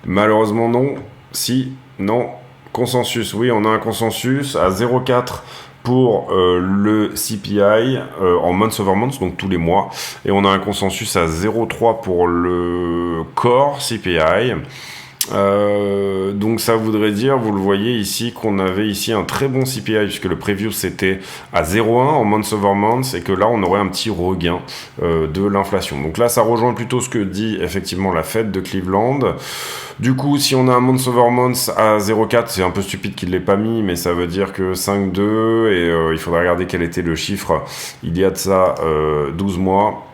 Malheureusement non. Si, non, consensus, oui, on a un consensus à 0,4 pour le CPI en months over months, donc tous les mois, et on a un consensus à 0,3 pour le core CPI. Donc ça voudrait dire, vous le voyez ici, qu'on avait ici un très bon CPI, puisque le preview c'était à 0,1 en months over months, et que là on aurait un petit regain de l'inflation. Donc là ça rejoint plutôt ce que dit effectivement la Fed de Cleveland. Du coup, si on a un months over months à 0,4, c'est un peu stupide qu'il ne l'ait pas mis, mais ça veut dire que 5,2, et il faudra regarder quel était le chiffre il y a de ça 12 mois.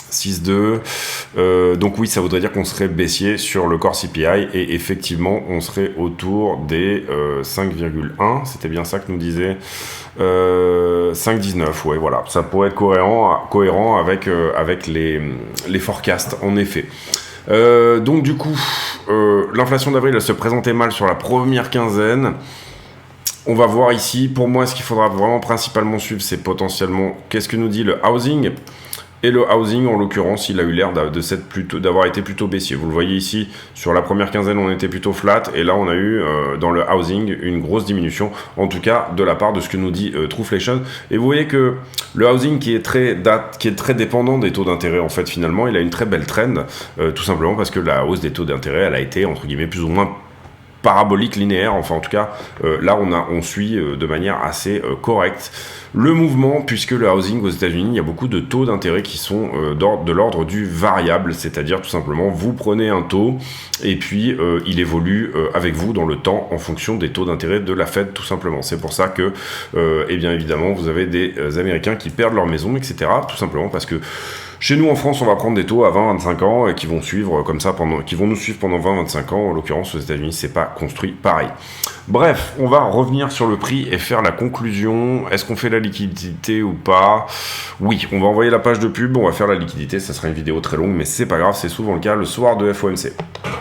6,2, donc oui, ça voudrait dire qu'on serait baissier sur le core CPI, et effectivement on serait autour des 5,1, c'était bien ça que nous disait 5,19, ouais, voilà, ça pourrait être cohérent avec les forecasts, en effet. Donc du coup, l'inflation d'avril, elle se présentait mal sur la première quinzaine. On va voir ici, pour moi, ce qu'il faudra vraiment principalement suivre, c'est potentiellement qu'est-ce que nous dit le housing. Et le housing, en l'occurrence, il a eu l'air d'avoir été plutôt baissier. Vous le voyez ici, sur la première quinzaine, on était plutôt flat. Et là, on a eu, dans le housing, une grosse diminution. En tout cas, de la part de ce que nous dit Trueflation. Et vous voyez que le housing, qui est très dépendant des taux d'intérêt, en fait, finalement, il a une très belle trend. Tout simplement parce que la hausse des taux d'intérêt, elle a été, entre guillemets, plus ou moins parabolique, linéaire. Enfin, en tout cas, là, on suit de manière assez correcte le mouvement, puisque le housing aux États-Unis, il y a beaucoup de taux d'intérêt qui sont de l'ordre du variable, c'est-à-dire tout simplement vous prenez un taux et puis il évolue avec vous dans le temps en fonction des taux d'intérêt de la Fed, tout simplement. C'est pour ça que, eh bien évidemment, vous avez des Américains qui perdent leur maison, etc. Tout simplement parce que chez nous en France, on va prendre des taux à 20-25 ans et qui vont suivre comme ça qui vont nous suivre pendant 20-25 ans. En l'occurrence, aux États-Unis, c'est pas construit pareil. Bref, on va revenir sur le prix et faire la conclusion. Est-ce qu'on fait la liquidité ou pas? Oui, on va envoyer la page de pub, on va faire la liquidité. Ça sera une vidéo très longue, mais c'est pas grave, c'est souvent le cas le soir de FOMC.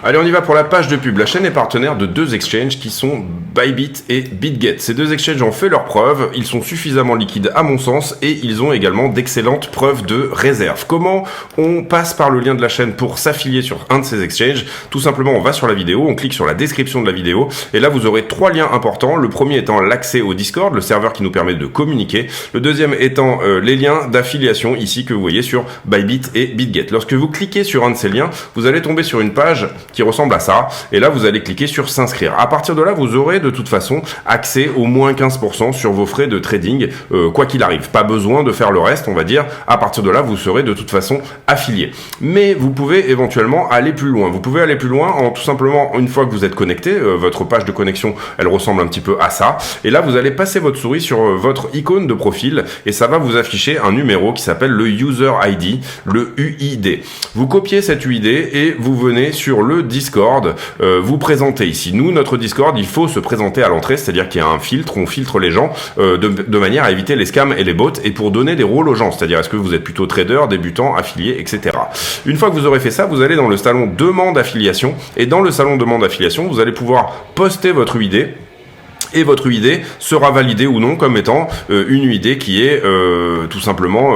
Allez, on y va pour la page de pub. La chaîne est partenaire de 2 exchanges qui sont Bybit et BitGet. Ces 2 exchanges ont fait leurs preuves, ils sont suffisamment liquides à mon sens et ils ont également d'excellentes preuves de réserve. Comment on passe par le lien de la chaîne pour s'affilier sur un de ces exchanges? Tout simplement, on va sur la vidéo, on clique sur la description de la vidéo et là vous aurez 3 liens importants. Le premier étant l'accès au Discord, le serveur qui nous permet de communiquer. Le deuxième étant les liens d'affiliation ici que vous voyez sur Bybit et BitGet. Lorsque vous cliquez sur un de ces liens, vous allez tomber sur une page qui ressemble à ça et là vous allez cliquer sur s'inscrire. À partir de là, vous aurez de toute façon accès au moins 15% sur vos frais de trading, quoi qu'il arrive. Pas besoin de faire le reste, on va dire. À partir de là, vous serez de toute façon affilié. Mais vous pouvez éventuellement aller plus loin. Vous pouvez aller plus loin en tout simplement, une fois que vous êtes connecté, votre page de connexion, elle ressemble un petit peu à ça. Et là, vous allez passer votre souris sur votre icône de profil et ça va vous afficher un numéro qui s'appelle le User ID, le UID. Vous copiez cet UID et vous venez sur le Discord, vous présentez ici. Nous, notre Discord, il faut se présenter à l'entrée, c'est-à-dire qu'il y a un filtre, on filtre les gens de manière à éviter les scams et les bots et pour donner des rôles aux gens, c'est-à-dire est-ce que vous êtes plutôt trader, débutant, affilié, etc. Une fois que vous aurez fait ça, vous allez dans le salon demande affiliation et dans le salon demande affiliation, vous allez pouvoir poster votre UID. Et votre UID sera validé ou non comme étant une UID qui est tout simplement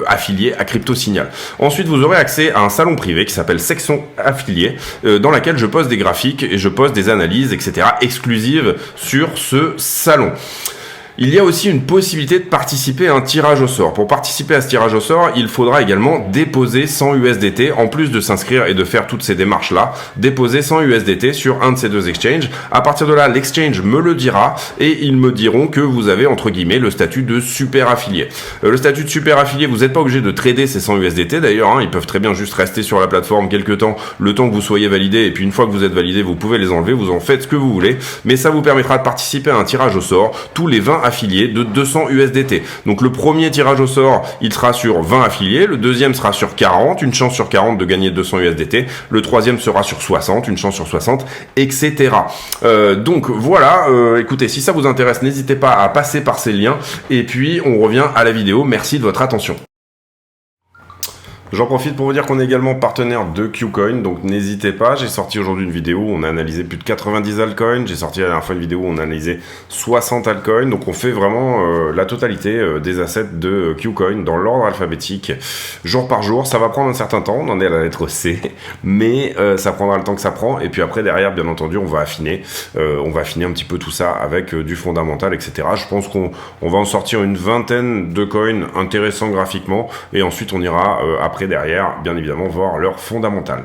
affiliée à CryptoSignal. Ensuite, vous aurez accès à un salon privé qui s'appelle Section Affiliée, dans laquelle je poste des graphiques et je poste des analyses, etc. exclusives sur ce salon. Il y a aussi une possibilité de participer à un tirage au sort. Pour participer à ce tirage au sort, il faudra également déposer 100 USDT, en plus de s'inscrire et de faire toutes ces démarches-là, déposer 100 USDT sur un de ces 2 exchanges. À partir de là, l'exchange me le dira et ils me diront que vous avez, entre guillemets, le statut de super affilié. Le statut de super affilié, vous n'êtes pas obligé de trader ces 100 USDT d'ailleurs, ils peuvent très bien juste rester sur la plateforme quelques temps, le temps que vous soyez validé, et puis une fois que vous êtes validé, vous pouvez les enlever, vous en faites ce que vous voulez, mais ça vous permettra de participer à un tirage au sort tous les 20 affiliés de 200 USDT. Donc le premier tirage au sort, il sera sur 20 affiliés, le deuxième sera sur 40, une chance sur 40 de gagner 200 USDT, le troisième sera sur 60, une chance sur 60, etc. Donc voilà, écoutez, si ça vous intéresse, n'hésitez pas à passer par ces liens, et puis on revient à la vidéo. Merci de votre attention. J'en profite pour vous dire qu'on est également partenaire de KuCoin, donc n'hésitez pas. J'ai sorti aujourd'hui une vidéo où on a analysé plus de 90 altcoins. J'ai sorti la dernière fois une vidéo où on a analysé 60 altcoins. Donc on fait vraiment la totalité des assets de KuCoin dans l'ordre alphabétique, jour par jour. Ça va prendre un certain temps, on en est à la lettre C, mais ça prendra le temps que ça prend. Et puis après, derrière, bien entendu, on va affiner un petit peu tout ça avec du fondamental, etc. Je pense qu'on va en sortir une vingtaine de coins intéressants graphiquement. Et ensuite, on ira après derrière, bien évidemment, voir leur fondamental.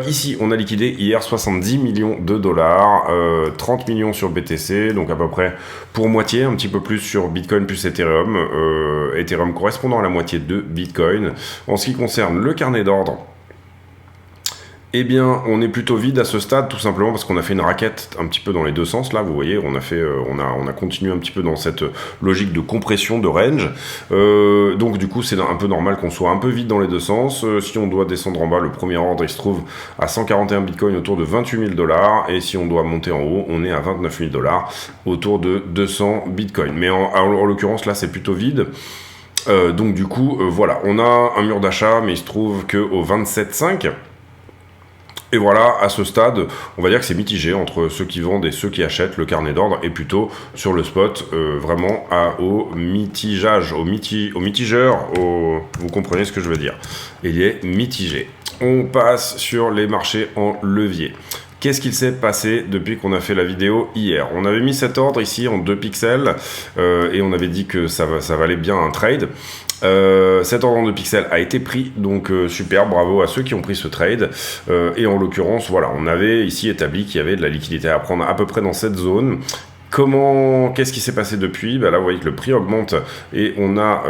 Ici, on a liquidé hier 70 millions de dollars, 30 millions sur BTC, donc à peu près pour moitié, un petit peu plus sur Bitcoin plus Ethereum, Ethereum correspondant à la moitié de Bitcoin. En ce qui concerne le carnet d'ordre, eh bien, on est plutôt vide à ce stade, tout simplement parce qu'on a fait une raquette un petit peu dans les deux sens. Là, vous voyez, on a continué un petit peu dans cette logique de compression de range. Donc, du coup, c'est un peu normal qu'on soit un peu vide dans les deux sens. Si on doit descendre en bas, le premier ordre, il se trouve à 141 bitcoins autour de 28 000 dollars. Et si on doit monter en haut, on est à 29 000 dollars autour de 200 bitcoins. Mais en l'occurrence, là, c'est plutôt vide. Donc, du coup, voilà, on a un mur d'achat, mais il se trouve qu'au 27,5. Et voilà, à ce stade, on va dire que c'est mitigé entre ceux qui vendent et ceux qui achètent. Le carnet d'ordre est plutôt sur le spot, vraiment au mitigeur, vous comprenez ce que je veux dire. Il est mitigé. On passe sur les marchés en levier. Qu'est-ce qu'il s'est passé depuis qu'on a fait la vidéo hier? On avait mis cet ordre ici en 2 pixels et on avait dit que ça valait bien un trade. Cet ordre en 2 pixels a été pris, donc super, bravo à ceux qui ont pris ce trade. Et en l'occurrence, voilà, on avait ici établi qu'il y avait de la liquidité à prendre à peu près dans cette zone. Qu'est-ce qui s'est passé depuis? Là, vous voyez que le prix augmente et on a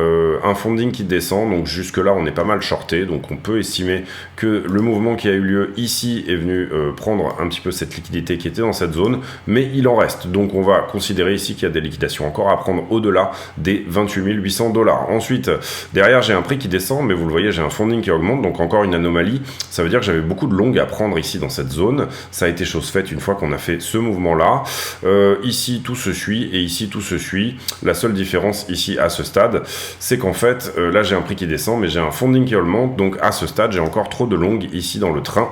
un funding qui descend. Donc jusque-là, on est pas mal shorté. Donc on peut estimer que le mouvement qui a eu lieu ici est venu prendre un petit peu cette liquidité qui était dans cette zone. Mais il en reste. Donc on va considérer ici qu'il y a des liquidations encore à prendre au-delà des 28 800 dollars. Ensuite, derrière, j'ai un prix qui descend. Mais vous le voyez, j'ai un funding qui augmente. Donc encore une anomalie. Ça veut dire que j'avais beaucoup de longues à prendre ici dans cette zone. Ça a été chose faite une fois qu'on a fait ce mouvement-là. Ici, ici tout se suit et ici tout se suit. La seule différence ici à ce stade, c'est qu'en fait, là j'ai un prix qui descend, mais j'ai un funding qui augmente, donc à ce stade, j'ai encore trop de longues ici dans le train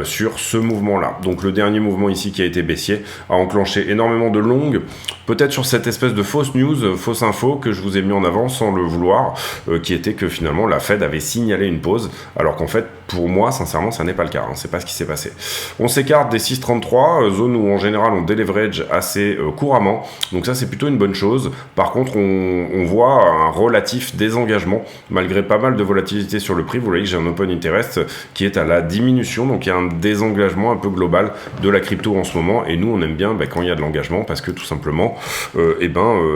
sur ce mouvement-là. Donc le dernier mouvement ici qui a été baissier a enclenché énormément de longues, peut-être sur cette espèce de fausse news, fausse info que je vous ai mis en avant sans le vouloir, qui était que finalement la Fed avait signalé une pause, alors qu'en fait, pour moi, sincèrement, ça n'est pas le cas. C'est pas ce qui s'est passé. On s'écarte des 6,33, zone où en général on déleverage assez couramment, donc ça c'est plutôt une bonne chose. Par contre, on voit un relatif désengagement, malgré pas mal de volatilité sur le prix. Vous voyez que j'ai un open interest qui est à la diminution, donc il y a un désengagement un peu global de la crypto en ce moment, et nous on aime bien quand il y a de l'engagement, parce que tout simplement,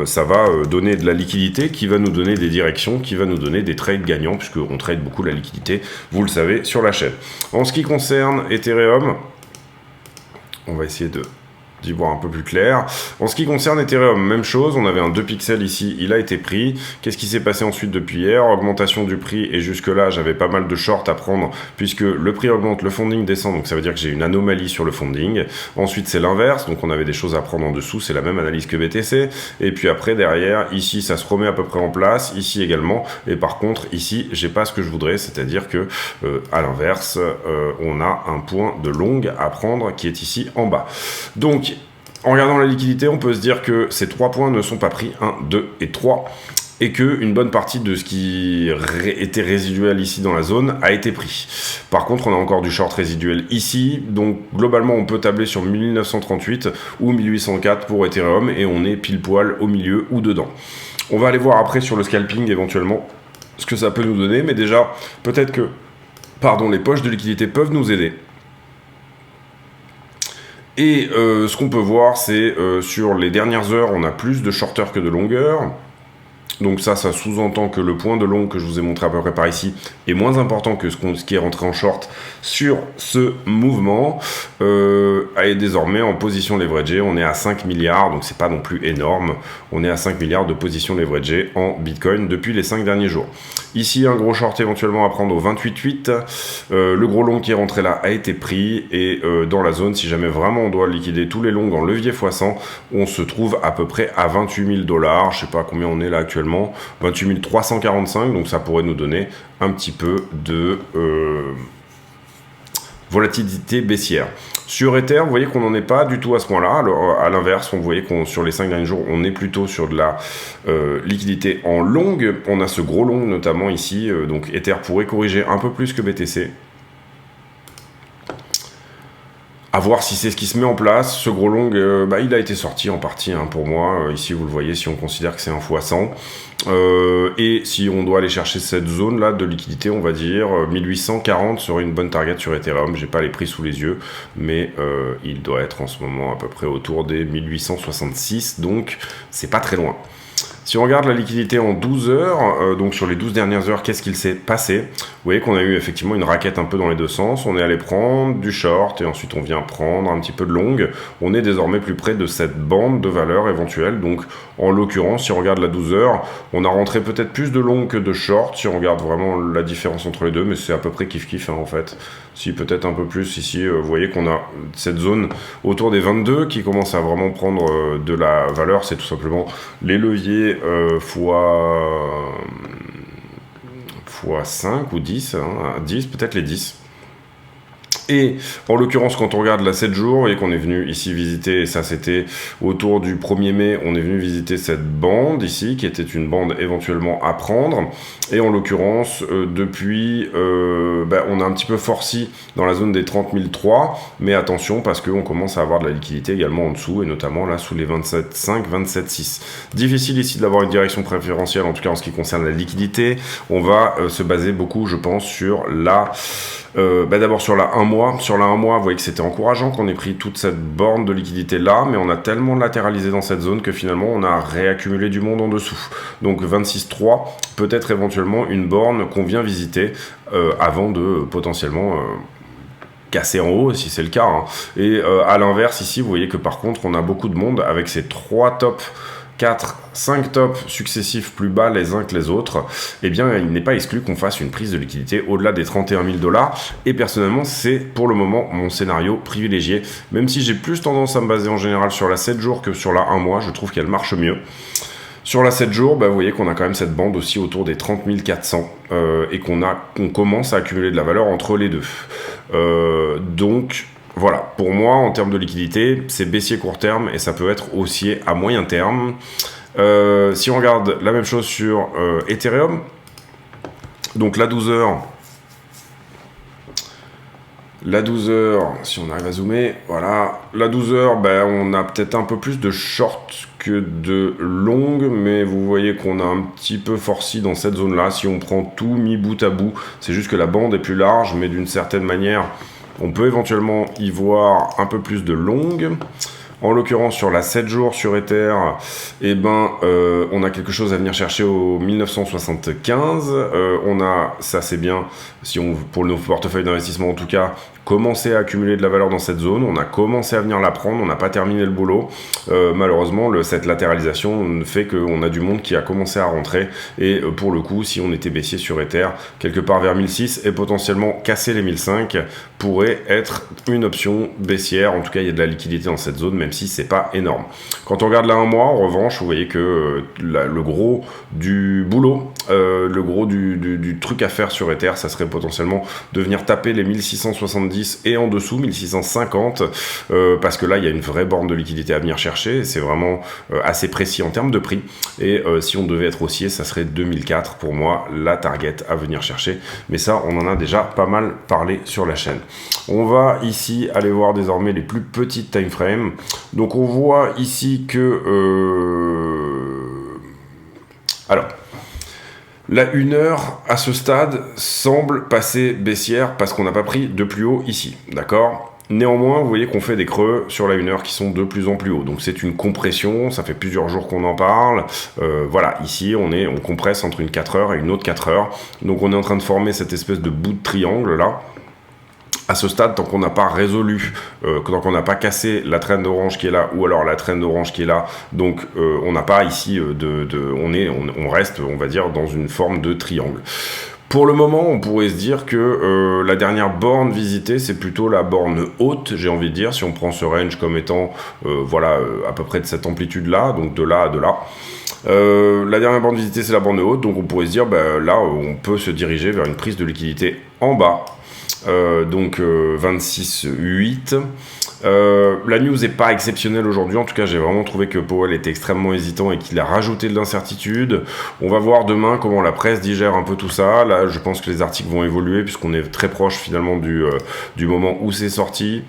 ça va donner de la liquidité qui va nous donner des directions, qui va nous donner des trades gagnants, puisqu'on trade beaucoup la liquidité, vous le savez, sur la chaîne. En ce qui concerne Ethereum, on va essayer d'y voir un peu plus clair. En ce qui concerne Ethereum, même chose, on avait un 2 pixels ici, il a été pris. Qu'est-ce qui s'est passé ensuite depuis hier? Augmentation du prix, et jusque là j'avais pas mal de shorts à prendre, puisque le prix augmente, le funding descend, donc ça veut dire que j'ai une anomalie sur le funding. Ensuite c'est l'inverse, donc on avait des choses à prendre en dessous, c'est la même analyse que BTC, et puis après derrière, ici ça se remet à peu près en place, ici également, et par contre ici j'ai pas ce que je voudrais, c'est-à-dire que à l'inverse, on a un point de longue à prendre qui est ici en bas. Donc en regardant la liquidité, on peut se dire que ces 3 points ne sont pas pris, 1, 2 et 3, et qu'une bonne partie de ce qui était résiduel ici dans la zone a été pris. Par contre, on a encore du short résiduel ici, donc globalement on peut tabler sur 1938 ou 1804 pour Ethereum, et on est pile poil au milieu ou dedans. On va aller voir après sur le scalping éventuellement ce que ça peut nous donner, mais déjà, peut-être que les poches de liquidité peuvent nous aider. Et ce qu'on peut voir, c'est sur les dernières heures, on a plus de shorteurs que de longueurs. Donc ça sous-entend que le point de long que je vous ai montré à peu près par ici est moins important que ce qui est rentré en short sur ce mouvement. Et désormais en position leveragée, on est à 5 milliards, donc c'est pas non plus énorme. On est à 5 milliards de position leveragée en Bitcoin depuis les 5 derniers jours. Ici, un gros short éventuellement à prendre au 28,8. Le gros long qui est rentré là a été pris, et dans la zone, si jamais vraiment on doit liquider tous les longs en levier x100, on se trouve à peu près à 28 000 $. Je sais pas combien on est là actuellement, 28 345, donc ça pourrait nous donner un petit peu de volatilité baissière. Sur Ether, vous voyez qu'on n'en est pas du tout à ce point-là. Alors, à l'inverse, vous voyez qu'on sur les 5 derniers jours, on est plutôt sur de la liquidité en longue. On a ce gros long notamment ici, donc Ether pourrait corriger un peu plus que BTC. À voir si c'est ce qui se met en place. Ce gros long, il a été sorti en partie pour moi. Ici, vous le voyez, si on considère que c'est un x100. Et si on doit aller chercher cette zone-là de liquidité, on va dire 1840 serait une bonne target sur Ethereum. J'ai pas les prix sous les yeux, mais il doit être en ce moment à peu près autour des 1866, donc c'est pas très loin. Si on regarde la liquidité en 12 heures, donc sur les 12 dernières heures, qu'est-ce qu'il s'est passé? Vous voyez qu'on a eu effectivement une raquette un peu dans les deux sens. On est allé prendre du short et ensuite on vient prendre un petit peu de long. On est désormais plus près de cette bande de valeur éventuelle. Donc en l'occurrence, si on regarde la 12 heures, on a rentré peut-être plus de long que de short. Si on regarde vraiment la différence entre les deux, mais c'est à peu près kiff-kiff en fait. Si peut-être un peu plus ici, vous voyez qu'on a cette zone autour des 22 qui commence à vraiment prendre de la valeur. C'est tout simplement les leviers fois 5 ou 10, 10, peut-être les 10. Et en l'occurrence, quand on regarde la 7 jours, vous voyez qu'on est venu ici visiter, et ça c'était autour du 1er mai, on est venu visiter cette bande ici, qui était une bande éventuellement à prendre. Et en l'occurrence, depuis, on a un petit peu forci dans la zone des 30 003, mais attention, parce qu'on commence à avoir de la liquidité également en dessous, et notamment là sous les 27,5, 27,6. Difficile ici d'avoir une direction préférentielle, en tout cas en ce qui concerne la liquidité. On va se baser beaucoup, je pense, sur la... d'abord sur la 1 mois. Sur la 1 mois, vous voyez que c'était encourageant qu'on ait pris toute cette borne de liquidité là, mais on a tellement latéralisé dans cette zone que finalement on a réaccumulé du monde en dessous. Donc 26,3, peut-être éventuellement une borne qu'on vient visiter avant de potentiellement casser en haut si c'est le cas. Et à l'inverse ici, vous voyez que par contre on a beaucoup de monde avec ces 3 tops 4, 5 tops successifs plus bas les uns que les autres, eh bien il n'est pas exclu qu'on fasse une prise de liquidité au-delà des 31 000 $. Et personnellement, c'est pour le moment mon scénario privilégié. Même si j'ai plus tendance à me baser en général sur la 7 jours que sur la 1 mois, je trouve qu'elle marche mieux. Sur la 7 jours, vous voyez qu'on a quand même cette bande aussi autour des 30 400 et qu'on commence à accumuler de la valeur entre les deux. Donc voilà, pour moi, en termes de liquidité, c'est baissier court terme et ça peut être haussier à moyen terme. Si on regarde la même chose sur Ethereum, donc la 12 heures, si on arrive à zoomer, voilà, la 12 heures, on a peut-être un peu plus de short que de long, mais vous voyez qu'on a un petit peu forci dans cette zone-là. Si on prend tout mis bout à bout, c'est juste que la bande est plus large, mais d'une certaine manière, on peut éventuellement y voir un peu plus de long. En l'occurrence, sur la 7 jours sur Ether, on a quelque chose à venir chercher au 1975. On a, ça c'est bien, pour nos portefeuilles d'investissement en tout cas, commencé à accumuler de la valeur dans cette zone. On a commencé à venir la prendre, on n'a pas terminé le boulot. Malheureusement, cette latéralisation fait qu'on a du monde qui a commencé à rentrer. Et pour le coup, si on était baissier sur Ether, quelque part vers 1006 et potentiellement casser les 1005, pourrait être une option baissière. En tout cas, il y a de la liquidité dans cette zone, même si c'est pas énorme. Quand on regarde là un mois, en revanche, vous voyez que le gros du boulot, le gros du truc à faire sur Ether, ça serait potentiellement de venir taper les 1670 et en dessous 1650, parce que là, il y a une vraie borne de liquidité à venir chercher. Et c'est vraiment assez précis en termes de prix. Et si on devait être haussier, ça serait 2004 pour moi, la target à venir chercher. Mais ça, on en a déjà pas mal parlé sur la chaîne. On va ici aller voir désormais les plus petites time frames. Donc on voit ici que alors la 1 heure à ce stade semble passer baissière parce qu'on n'a pas pris de plus haut ici, d'accord? Néanmoins, vous voyez qu'on fait des creux sur la 1 heure qui sont de plus en plus hauts. Donc c'est une compression, ça fait plusieurs jours qu'on en parle. Voilà, ici on compresse entre une 4 heures et une autre 4 heures. Donc on est en train de former cette espèce de bout de triangle là. À ce stade, tant qu'on n'a pas résolu, tant qu'on n'a pas cassé la traîne orange qui est là, ou alors la traîne orange qui est là, donc on n'a pas ici on reste, on va dire, dans une forme de triangle. Pour le moment, on pourrait se dire que la dernière borne visitée, c'est plutôt la borne haute, j'ai envie de dire, si on prend ce range comme étant, à peu près de cette amplitude-là, donc de là à de là. La dernière borne visitée, c'est la borne haute, donc on pourrait se dire, là, on peut se diriger vers une prise de liquidité en bas. 26,8. La news n'est pas exceptionnelle aujourd'hui. En tout cas, j'ai vraiment trouvé que Powell était extrêmement hésitant et qu'il a rajouté de l'incertitude. On va voir demain comment la presse digère un peu tout ça. Là, je pense que les articles vont évoluer puisqu'on est très proche finalement du moment où c'est sorti.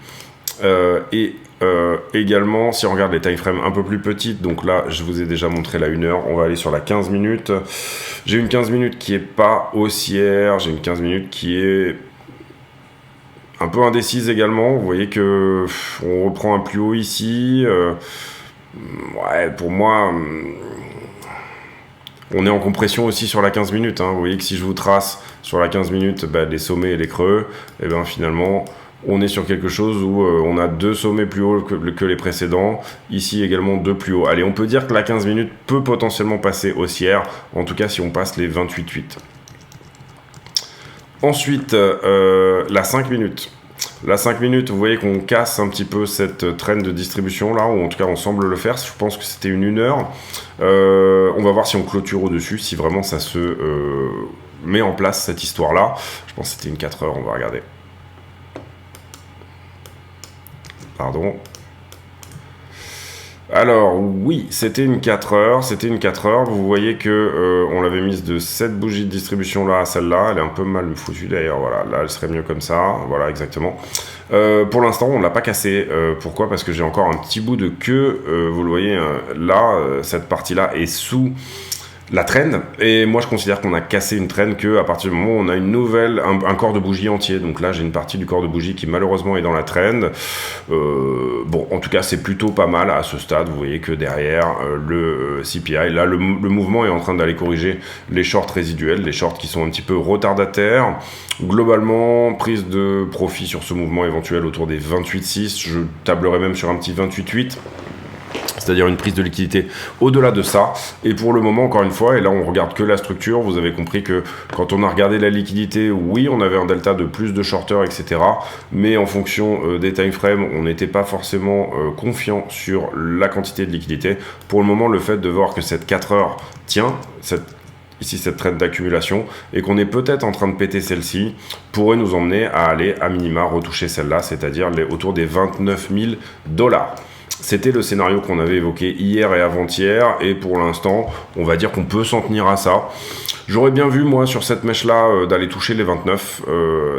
Également, si on regarde les time frames un peu plus petites, donc là, je vous ai déjà montré la 1 heure. On va aller sur la 15 minutes. J'ai une 15 minutes qui est pas haussière. J'ai une 15 minutes qui est un peu indécise également. Vous voyez que on reprend un plus haut ici. Pour moi, on est en compression aussi sur la 15 minutes. Vous voyez que si je vous trace sur la 15 minutes les sommets et les creux, et finalement, on est sur quelque chose où on a 2 sommets plus hauts que les précédents. Ici également 2 plus hauts. Allez, on peut dire que la 15 minutes peut potentiellement passer haussière. En tout cas, si on passe les 28,8. Ensuite, la 5 minutes. La 5 minutes, vous voyez qu'on casse un petit peu cette traîne de distribution là, ou en tout cas on semble le faire. Je pense que c'était une 1 heure. On va voir si on clôture au-dessus, si vraiment ça se met en place cette histoire-là. Je pense que c'était une 4 heures, on va regarder. Pardon. Alors oui, c'était une 4 heures, vous voyez que on l'avait mise de cette bougie de distribution là à celle-là, elle est un peu mal foutue d'ailleurs, voilà, là elle serait mieux comme ça, voilà exactement. Pour l'instant on l'a pas cassé, pourquoi? Parce que j'ai encore un petit bout de queue, vous le voyez là, cette partie-là est sous la traîne, et moi je considère qu'on a cassé une traîne que à partir du moment où on a une nouvelle, un corps de bougie entier. Donc là j'ai une partie du corps de bougie qui malheureusement est dans la traîne. Bon, en tout cas c'est plutôt pas mal à ce stade. Vous voyez que derrière le CPI, là le mouvement est en train d'aller corriger les shorts résiduels, les shorts qui sont un petit peu retardataires. Globalement, prise de profit sur ce mouvement éventuel autour des 28,6, je tablerai même sur un petit 28,8. c'est-à-dire une prise de liquidité au-delà de ça. Et pour le moment, encore une fois, et là on regarde que la structure, vous avez compris que quand on a regardé la liquidité, oui, on avait un delta de plus de shorters, etc. Mais en fonction des time frames, on n'était pas forcément confiant sur la quantité de liquidité. Pour le moment, le fait de voir que cette 4 heures tient, ici cette trend d'accumulation, et qu'on est peut-être en train de péter celle-ci, pourrait nous emmener à aller à minima retoucher celle-là, c'est-à-dire autour des 29 000 $. C'était le scénario qu'on avait évoqué hier et avant-hier, et pour l'instant, on va dire qu'on peut s'en tenir à ça. J'aurais bien vu, moi, sur cette mèche-là, d'aller toucher les 29.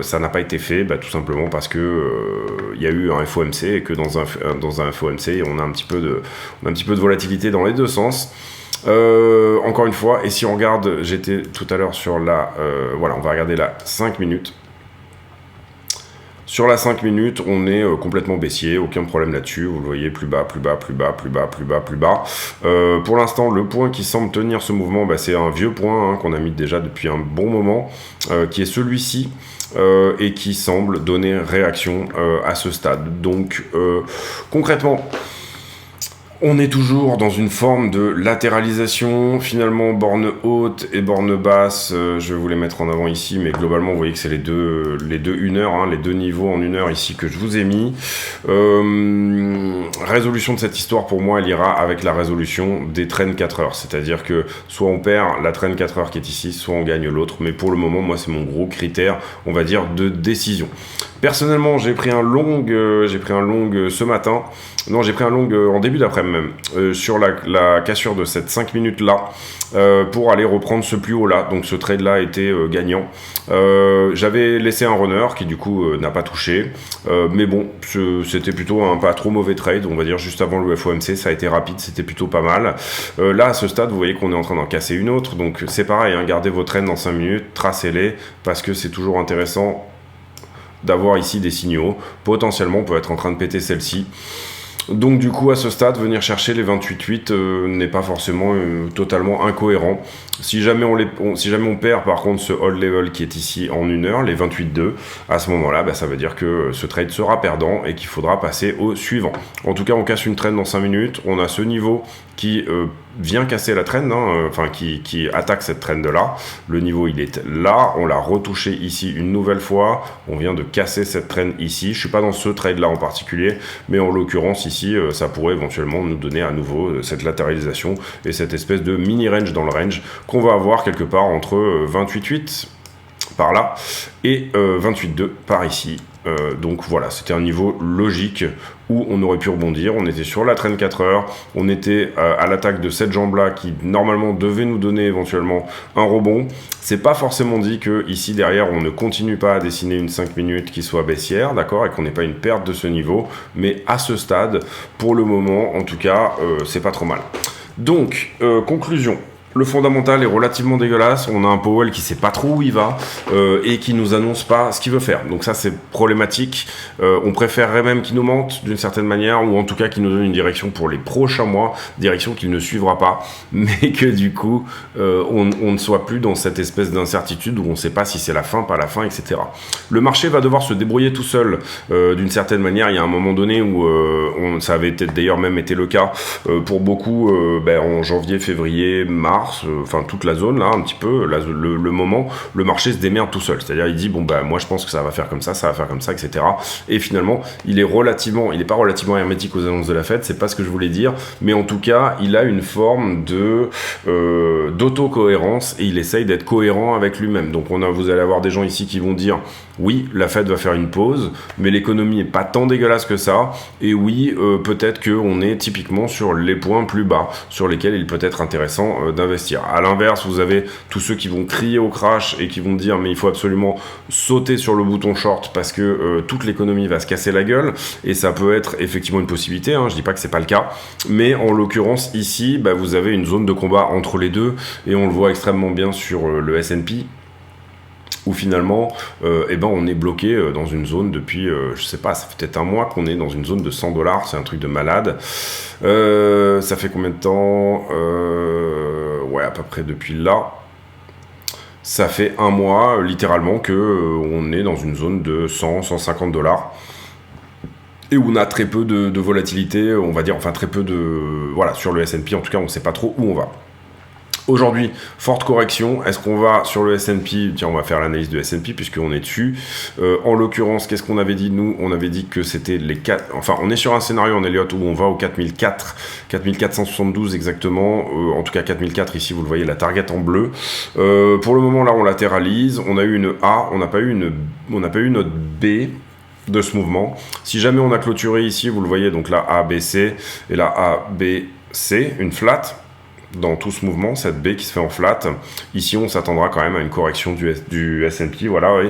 Ça n'a pas été fait, tout simplement parce que y a eu un FOMC, et que dans un FOMC, on a un petit peu de volatilité dans les deux sens. Encore une fois, et si on regarde, j'étais tout à l'heure sur voilà, on va regarder la 5 minutes. Sur la 5 minutes, on est complètement baissier, aucun problème là-dessus. Vous le voyez, plus bas, plus bas, plus bas, plus bas, plus bas, plus bas. Pour l'instant, le point qui semble tenir ce mouvement, c'est un vieux point qu'on a mis déjà depuis un bon moment, qui est celui-ci, et qui semble donner réaction à ce stade. Donc, concrètement, on est toujours dans une forme de latéralisation, finalement borne haute et borne basse, je vais vous les mettre en avant ici, mais globalement vous voyez que c'est les deux 1 heure, les deux niveaux en 1 heure ici que je vous ai mis. Résolution de cette histoire pour moi elle ira avec la résolution des trends 4 heures, c'est-à-dire que soit on perd la trend 4 heures qui est ici, soit on gagne l'autre, mais pour le moment moi c'est mon gros critère, on va dire, de décision. Personnellement j'ai pris un long ce matin. Non, j'ai pris un long en début d'après-midi même, sur la cassure de cette 5 minutes là, pour aller reprendre ce plus haut là. Donc ce trade là était gagnant. J'avais laissé un runner qui du coup n'a pas touché, mais bon, c'était plutôt un pas trop mauvais trade, on va dire juste avant le FOMC, ça a été rapide, c'était plutôt pas mal. Là à ce stade, vous voyez qu'on est en train d'en casser une autre, donc c'est pareil, gardez vos trends dans 5 minutes, tracez-les, parce que c'est toujours intéressant d'avoir ici des signaux. Potentiellement on peut être en train de péter celle-ci. Donc du coup à ce stade, venir chercher les 28,8 n'est pas forcément totalement incohérent. Si jamais on perd par contre ce hold level qui est ici en 1 heure, les 28,2, à ce moment-là, ça veut dire que ce trade sera perdant et qu'il faudra passer au suivant. En tout cas, on casse une trend dans 5 minutes, on a ce niveau qui vient casser la trend, qui attaque cette trend-là. Le niveau, il est là, on l'a retouché ici une nouvelle fois, on vient de casser cette trend ici. Je suis pas dans ce trade-là en particulier, mais en l'occurrence ici, ça pourrait éventuellement nous donner à nouveau cette latéralisation et cette espèce de mini-range dans le range qu'on va avoir quelque part entre 28,8 par là et 28,2 par ici. Donc voilà, c'était un niveau logique où on aurait pu rebondir. On était sur la trend 4 heures, on était à l'attaque de cette jambe là qui normalement devait nous donner éventuellement un rebond. C'est pas forcément dit que ici derrière on ne continue pas à dessiner une 5 minutes qui soit baissière, d'accord, et qu'on n'ait pas une perte de ce niveau, mais à ce stade, pour le moment en tout cas, c'est pas trop mal. Donc, conclusion. Le fondamental est relativement dégueulasse, on a un Powell qui sait pas trop où il va et qui nous annonce pas ce qu'il veut faire. Donc ça c'est problématique, on préférerait même qu'il nous mente d'une certaine manière, ou en tout cas qu'il nous donne une direction pour les prochains mois, direction qu'il ne suivra pas, mais que du coup on ne soit plus dans cette espèce d'incertitude où on sait pas si c'est la fin, pas la fin, etc. Le marché va devoir se débrouiller tout seul d'une certaine manière. Il y a un moment donné où ça avait d'ailleurs même été le cas pour beaucoup en janvier, février, mars, enfin toute la zone là un petit peu, le moment, le marché se démerde tout seul, c'est-à-dire il dit moi je pense que ça va faire comme ça, etc. Et finalement il est pas relativement hermétique aux annonces de la Fed, c'est pas ce que je voulais dire, mais en tout cas il a une forme d'auto-cohérence et il essaye d'être cohérent avec lui-même. Donc vous allez avoir des gens ici qui vont dire oui, la Fed va faire une pause, mais l'économie est pas tant dégueulasse que ça, et oui, peut-être qu'on est typiquement sur les points plus bas, sur lesquels il peut être intéressant d'investir. À l'inverse, vous avez tous ceux qui vont crier au crash et qui vont dire mais il faut absolument sauter sur le bouton short parce que toute l'économie va se casser la gueule, et ça peut être effectivement une possibilité, je dis pas que c'est pas le cas, mais en l'occurrence ici, vous avez une zone de combat entre les deux, et on le voit extrêmement bien sur le S&P, où finalement on est bloqué dans une zone depuis, je sais pas, ça fait peut-être un mois qu'on est dans une zone de 100 $, c'est un truc de malade. Ça fait combien de temps à peu près depuis là. Ça fait un mois, littéralement, que on est dans une zone de 100, 150 $. et où on a très peu de volatilité, on va dire, enfin très peu de... Voilà, sur le S&P, en tout cas, on ne sait pas trop où on va. Aujourd'hui, forte correction. Est-ce qu'on va sur le S&P? Tiens, on va faire l'analyse de S&P puisqu'on est dessus. En l'occurrence, qu'est-ce qu'on avait dit? Nous, on avait dit que c'était les 4... Enfin, on est sur un scénario en Elliott où on va au 4004, 4472 exactement. En tout cas, 4004 ici, vous le voyez, la target en bleu. Pour le moment, là, on latéralise. On a eu une A, on n'a pas eu notre B de ce mouvement. Si jamais on a clôturé ici, vous le voyez, donc la A, B, C et la A, B, C, une flat. Dans tout ce mouvement, cette B qui se fait en flat. Ici, on s'attendra quand même à une correction du S&P, voilà,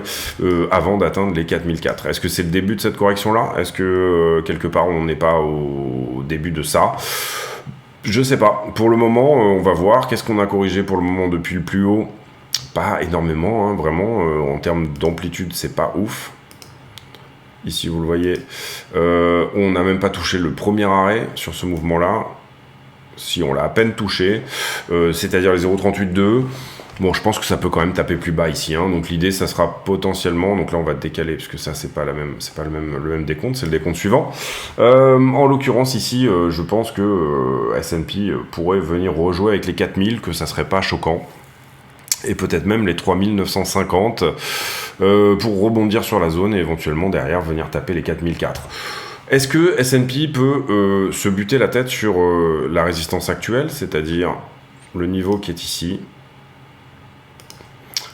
avant d'atteindre les 4004. Est-ce que c'est le début de cette correction-là? Est-ce que quelque part, on n'est pas au début de ça? Je sais pas. Pour le moment, on va voir. Qu'est-ce qu'on a corrigé pour le moment depuis le plus haut? Pas énormément, hein, vraiment. En termes d'amplitude, c'est pas ouf. Ici, vous le voyez. On n'a même pas touché le premier arrêt sur ce mouvement-là. Si on l'a à peine touché, c'est-à-dire les 0,38,2. Bon, je pense que ça peut quand même taper plus bas ici, hein. Donc l'idée, ça sera potentiellement, donc là on va décaler puisque ça c'est pas le même décompte, c'est le décompte suivant. En l'occurrence ici, je pense que S&P pourrait venir rejouer avec les 4000, que ça serait pas choquant. Et peut-être même les 3950 pour rebondir sur la zone et éventuellement derrière venir taper les 4004. Est-ce que S&P peut se buter la tête sur la résistance actuelle, c'est-à-dire le niveau qui est ici?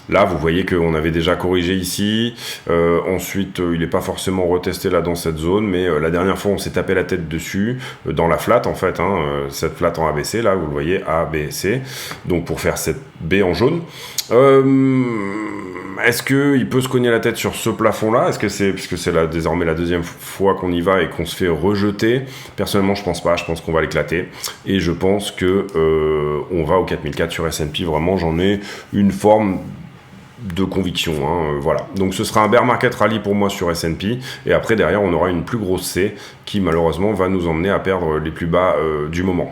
Là, vous voyez qu'on avait déjà corrigé ici. Ensuite, il n'est pas forcément retesté là dans cette zone, mais la dernière fois, on s'est tapé la tête dessus, dans la flat en fait, hein, cette flat en ABC, là, vous le voyez, A, B, C. Donc pour faire cette B en jaune. Est-ce qu'il peut se cogner la tête sur ce plafond-là? Est-ce que c'est, puisque c'est désormais la deuxième fois qu'on y va et qu'on se fait rejeter? Personnellement, je pense pas. Je pense qu'on va l'éclater. Et je pense que on va au 4004 sur S&P. Vraiment, j'en ai une forme de conviction, hein, voilà. Donc ce sera un bear market rally pour moi sur S&P, et après derrière on aura une plus grosse C qui malheureusement va nous emmener à perdre les plus bas du moment.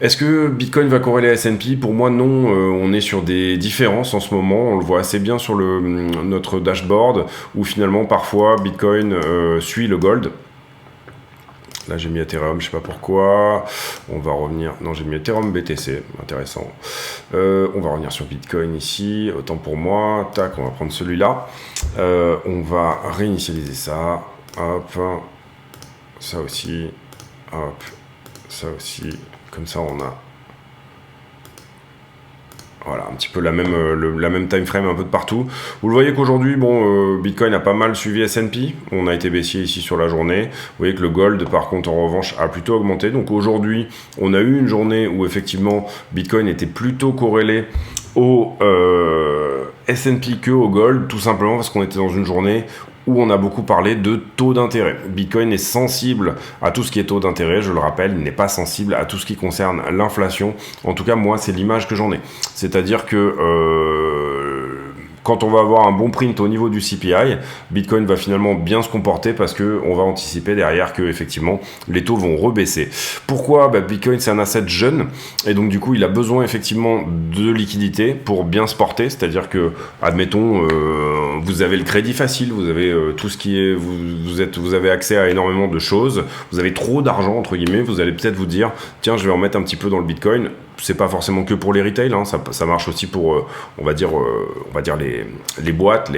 Est-ce que Bitcoin va corréler à S&P? Pour moi non, on est sur des différences en ce moment, on le voit assez bien sur notre dashboard, où finalement parfois Bitcoin suit le gold. Là j'ai mis Ethereum, je sais pas pourquoi. On va revenir. Non, j'ai mis Ethereum BTC, intéressant. On va revenir sur Bitcoin ici. Autant pour moi. Tac, on va prendre celui-là. On va réinitialiser ça. Hop. Ça aussi. Hop. Ça aussi. Comme ça, on a. Voilà, un petit peu la même time frame un peu de partout. Vous le voyez qu'aujourd'hui, bon, Bitcoin a pas mal suivi S&P. On a été baissier ici sur la journée. Vous voyez que le gold, par contre, en revanche, a plutôt augmenté. Donc aujourd'hui, on a eu une journée où effectivement, Bitcoin était plutôt corrélé au S&P que au gold, tout simplement parce qu'on était dans une journée où on a beaucoup parlé de taux d'intérêt. Bitcoin est sensible à tout ce qui est taux d'intérêt, je le rappelle, il n'est pas sensible à tout ce qui concerne l'inflation. En tout cas, moi, c'est l'image que j'en ai. C'est-à-dire que quand on va avoir un bon print au niveau du CPI, Bitcoin va finalement bien se comporter parce qu'on va anticiper derrière que effectivement les taux vont rebaisser. Pourquoi? Bitcoin c'est un asset jeune et donc du coup il a besoin effectivement de liquidité pour bien se porter, c'est-à-dire que admettons vous avez le crédit facile, vous avez tout ce qui est, vous avez accès à énormément de choses, vous avez trop d'argent entre guillemets, vous allez peut-être vous dire tiens je vais en mettre un petit peu dans le Bitcoin. C'est pas forcément que pour les retail, hein, ça marche aussi pour, on va dire les boîtes,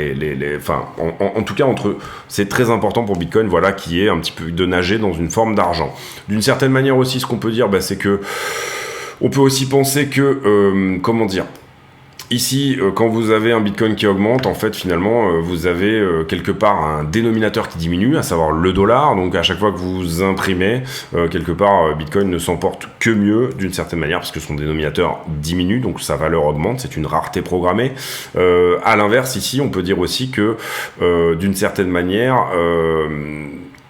enfin, en tout cas c'est très important pour Bitcoin, voilà, qui est un petit peu de nager dans une forme d'argent. D'une certaine manière aussi, ce qu'on peut dire, c'est que on peut aussi penser que, comment dire. Ici, quand vous avez un Bitcoin qui augmente, en fait, finalement, vous avez quelque part un dénominateur qui diminue, à savoir le dollar. Donc, à chaque fois que vous imprimez, quelque part, Bitcoin ne s'emporte que mieux, d'une certaine manière, parce que son dénominateur diminue, donc sa valeur augmente. C'est une rareté programmée. À l'inverse, ici, on peut dire aussi que, d'une certaine manière,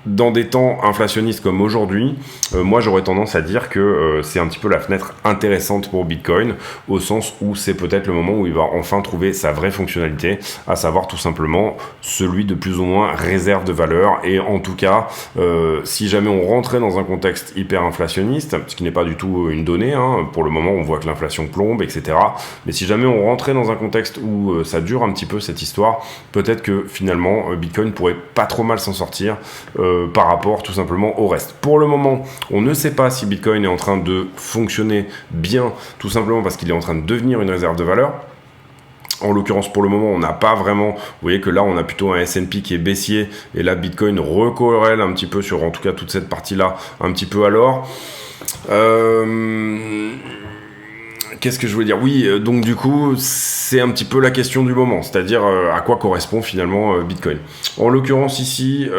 dans des temps inflationnistes comme aujourd'hui, moi j'aurais tendance à dire que c'est un petit peu la fenêtre intéressante pour Bitcoin, au sens où c'est peut-être le moment où il va enfin trouver sa vraie fonctionnalité, à savoir tout simplement celui de plus ou moins réserve de valeur. Et en tout cas, si jamais on rentrait dans un contexte hyper inflationniste, ce qui n'est pas du tout une donnée, hein, pour le moment on voit que l'inflation plombe, etc. Mais si jamais on rentrait dans un contexte où ça dure un petit peu cette histoire, peut-être que finalement Bitcoin pourrait pas trop mal s'en sortir par rapport tout simplement au reste. Pour le moment, on ne sait pas si Bitcoin est en train de fonctionner bien, tout simplement parce qu'il est en train de devenir une réserve de valeur. En l'occurrence, pour le moment, on n'a pas vraiment... Vous voyez que là, on a plutôt un S&P qui est baissier, et là, Bitcoin recorrèle un petit peu sur, en tout cas, toute cette partie-là, un petit peu à l'or. Qu'est-ce que je voulais dire? Oui, donc du coup, c'est un petit peu la question du moment, c'est-à-dire à quoi correspond finalement Bitcoin. En l'occurrence ici,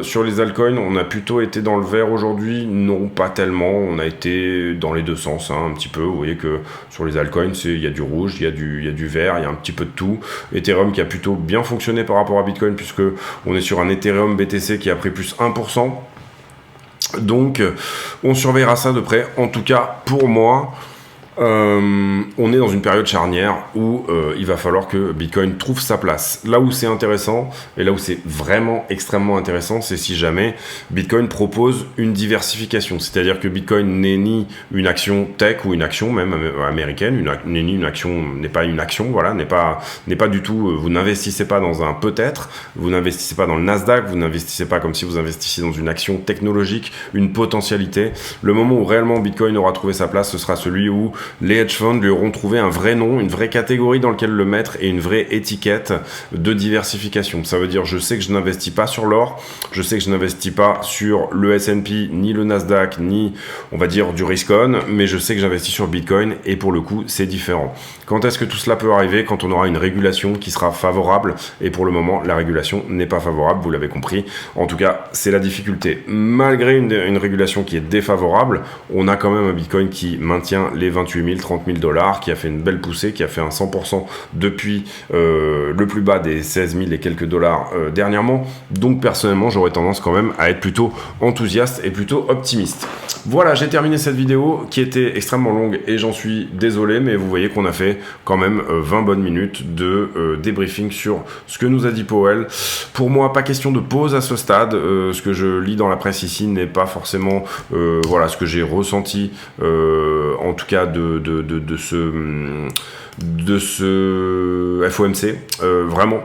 sur les altcoins, on a plutôt été dans le vert aujourd'hui, non pas tellement, on a été dans les deux sens, hein, un petit peu. Vous voyez que sur les altcoins, il y a du rouge, il y a du vert, il y a un petit peu de tout. Ethereum qui a plutôt bien fonctionné par rapport à Bitcoin, puisque on est sur un Ethereum BTC qui a pris plus 1%. Donc, on surveillera ça de près. En tout cas, pour moi... on est dans une période charnière où il va falloir que Bitcoin trouve sa place. Là où c'est intéressant, et là où c'est vraiment extrêmement intéressant, c'est si jamais Bitcoin propose une diversification. C'est-à-dire que Bitcoin n'est ni une action tech ou une action même américaine, n'est ni une action, n'est pas une action, voilà, n'est pas du tout, vous n'investissez pas dans un peut-être, vous n'investissez pas dans le Nasdaq, vous n'investissez pas comme si vous investissiez dans une action technologique, une potentialité. Le moment où réellement Bitcoin aura trouvé sa place, ce sera celui où les hedge funds lui auront trouvé un vrai nom, une vraie catégorie dans laquelle le mettre et une vraie étiquette de diversification. Ça veut dire, je sais que je n'investis pas sur l'or, je sais que je n'investis pas sur le S&P, ni le Nasdaq, ni, on va dire, du risk on, mais je sais que j'investis sur Bitcoin et pour le coup, c'est différent. Quand est-ce que tout cela peut arriver? Quand on aura une régulation qui sera favorable, et pour le moment, la régulation n'est pas favorable, vous l'avez compris. En tout cas, c'est la difficulté. Malgré une régulation qui est défavorable, on a quand même un Bitcoin qui maintient les 28 000, 30 000 $, qui a fait une belle poussée, qui a fait un 100% depuis le plus bas des 16 000 et quelques dollars dernièrement. Donc personnellement, j'aurais tendance quand même à être plutôt enthousiaste et plutôt optimiste. Voilà, j'ai terminé cette vidéo qui était extrêmement longue et j'en suis désolé, mais vous voyez qu'on a fait quand même 20 bonnes minutes de débriefing sur ce que nous a dit Powell. Pour moi, pas question de pause à ce stade. Ce que je lis dans la presse ici n'est pas forcément voilà, ce que j'ai ressenti, en tout cas de ce FOMC, vraiment.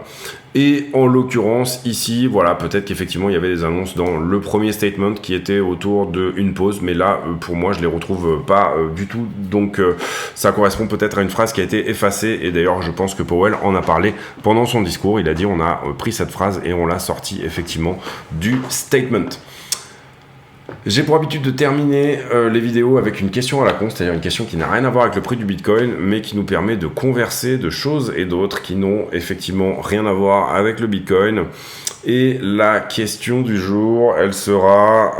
Et en l'occurrence, ici, voilà, peut-être qu'effectivement, il y avait des annonces dans le premier statement qui était autour d'une pause, mais là, pour moi, je les retrouve pas du tout. Donc, ça correspond peut-être à une phrase qui a été effacée. Et d'ailleurs, je pense que Powell en a parlé pendant son discours. Il a dit, on a pris cette phrase et on l'a sortie effectivement du statement. J'ai pour habitude de terminer les vidéos avec une question à la con, c'est-à-dire une question qui n'a rien à voir avec le prix du Bitcoin, mais qui nous permet de converser de choses et d'autres qui n'ont effectivement rien à voir avec le Bitcoin. Et la question du jour, elle sera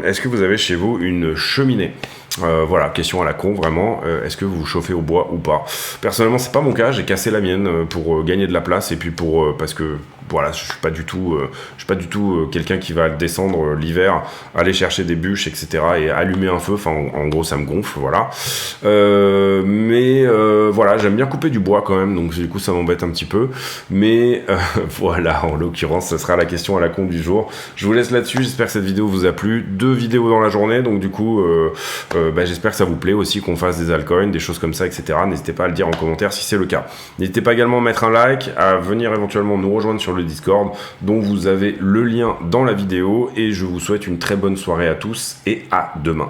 est-ce que vous avez chez vous une cheminée? Voilà, question à la con, vraiment. Est-ce que vous vous chauffez au bois ou pas? Personnellement, c'est pas mon cas. J'ai cassé la mienne pour gagner de la place et puis parce que voilà, je suis pas du tout quelqu'un qui va descendre l'hiver, aller chercher des bûches, etc. et allumer un feu. Enfin, en gros, ça me gonfle, voilà. Mais voilà, j'aime bien couper du bois quand même, donc du coup, ça m'embête un petit peu. Mais voilà, en l'occurrence, ce sera la question à la con du jour. Je vous laisse là-dessus. J'espère que cette vidéo vous a plu. 2 vidéos dans la journée, donc du coup, j'espère que ça vous plaît aussi qu'on fasse des altcoins, des choses comme ça, etc. N'hésitez pas à le dire en commentaire si c'est le cas. N'hésitez pas également à mettre un like, à venir éventuellement nous rejoindre sur le Discord, dont vous avez le lien dans la vidéo. Et je vous souhaite une très bonne soirée à tous et à demain.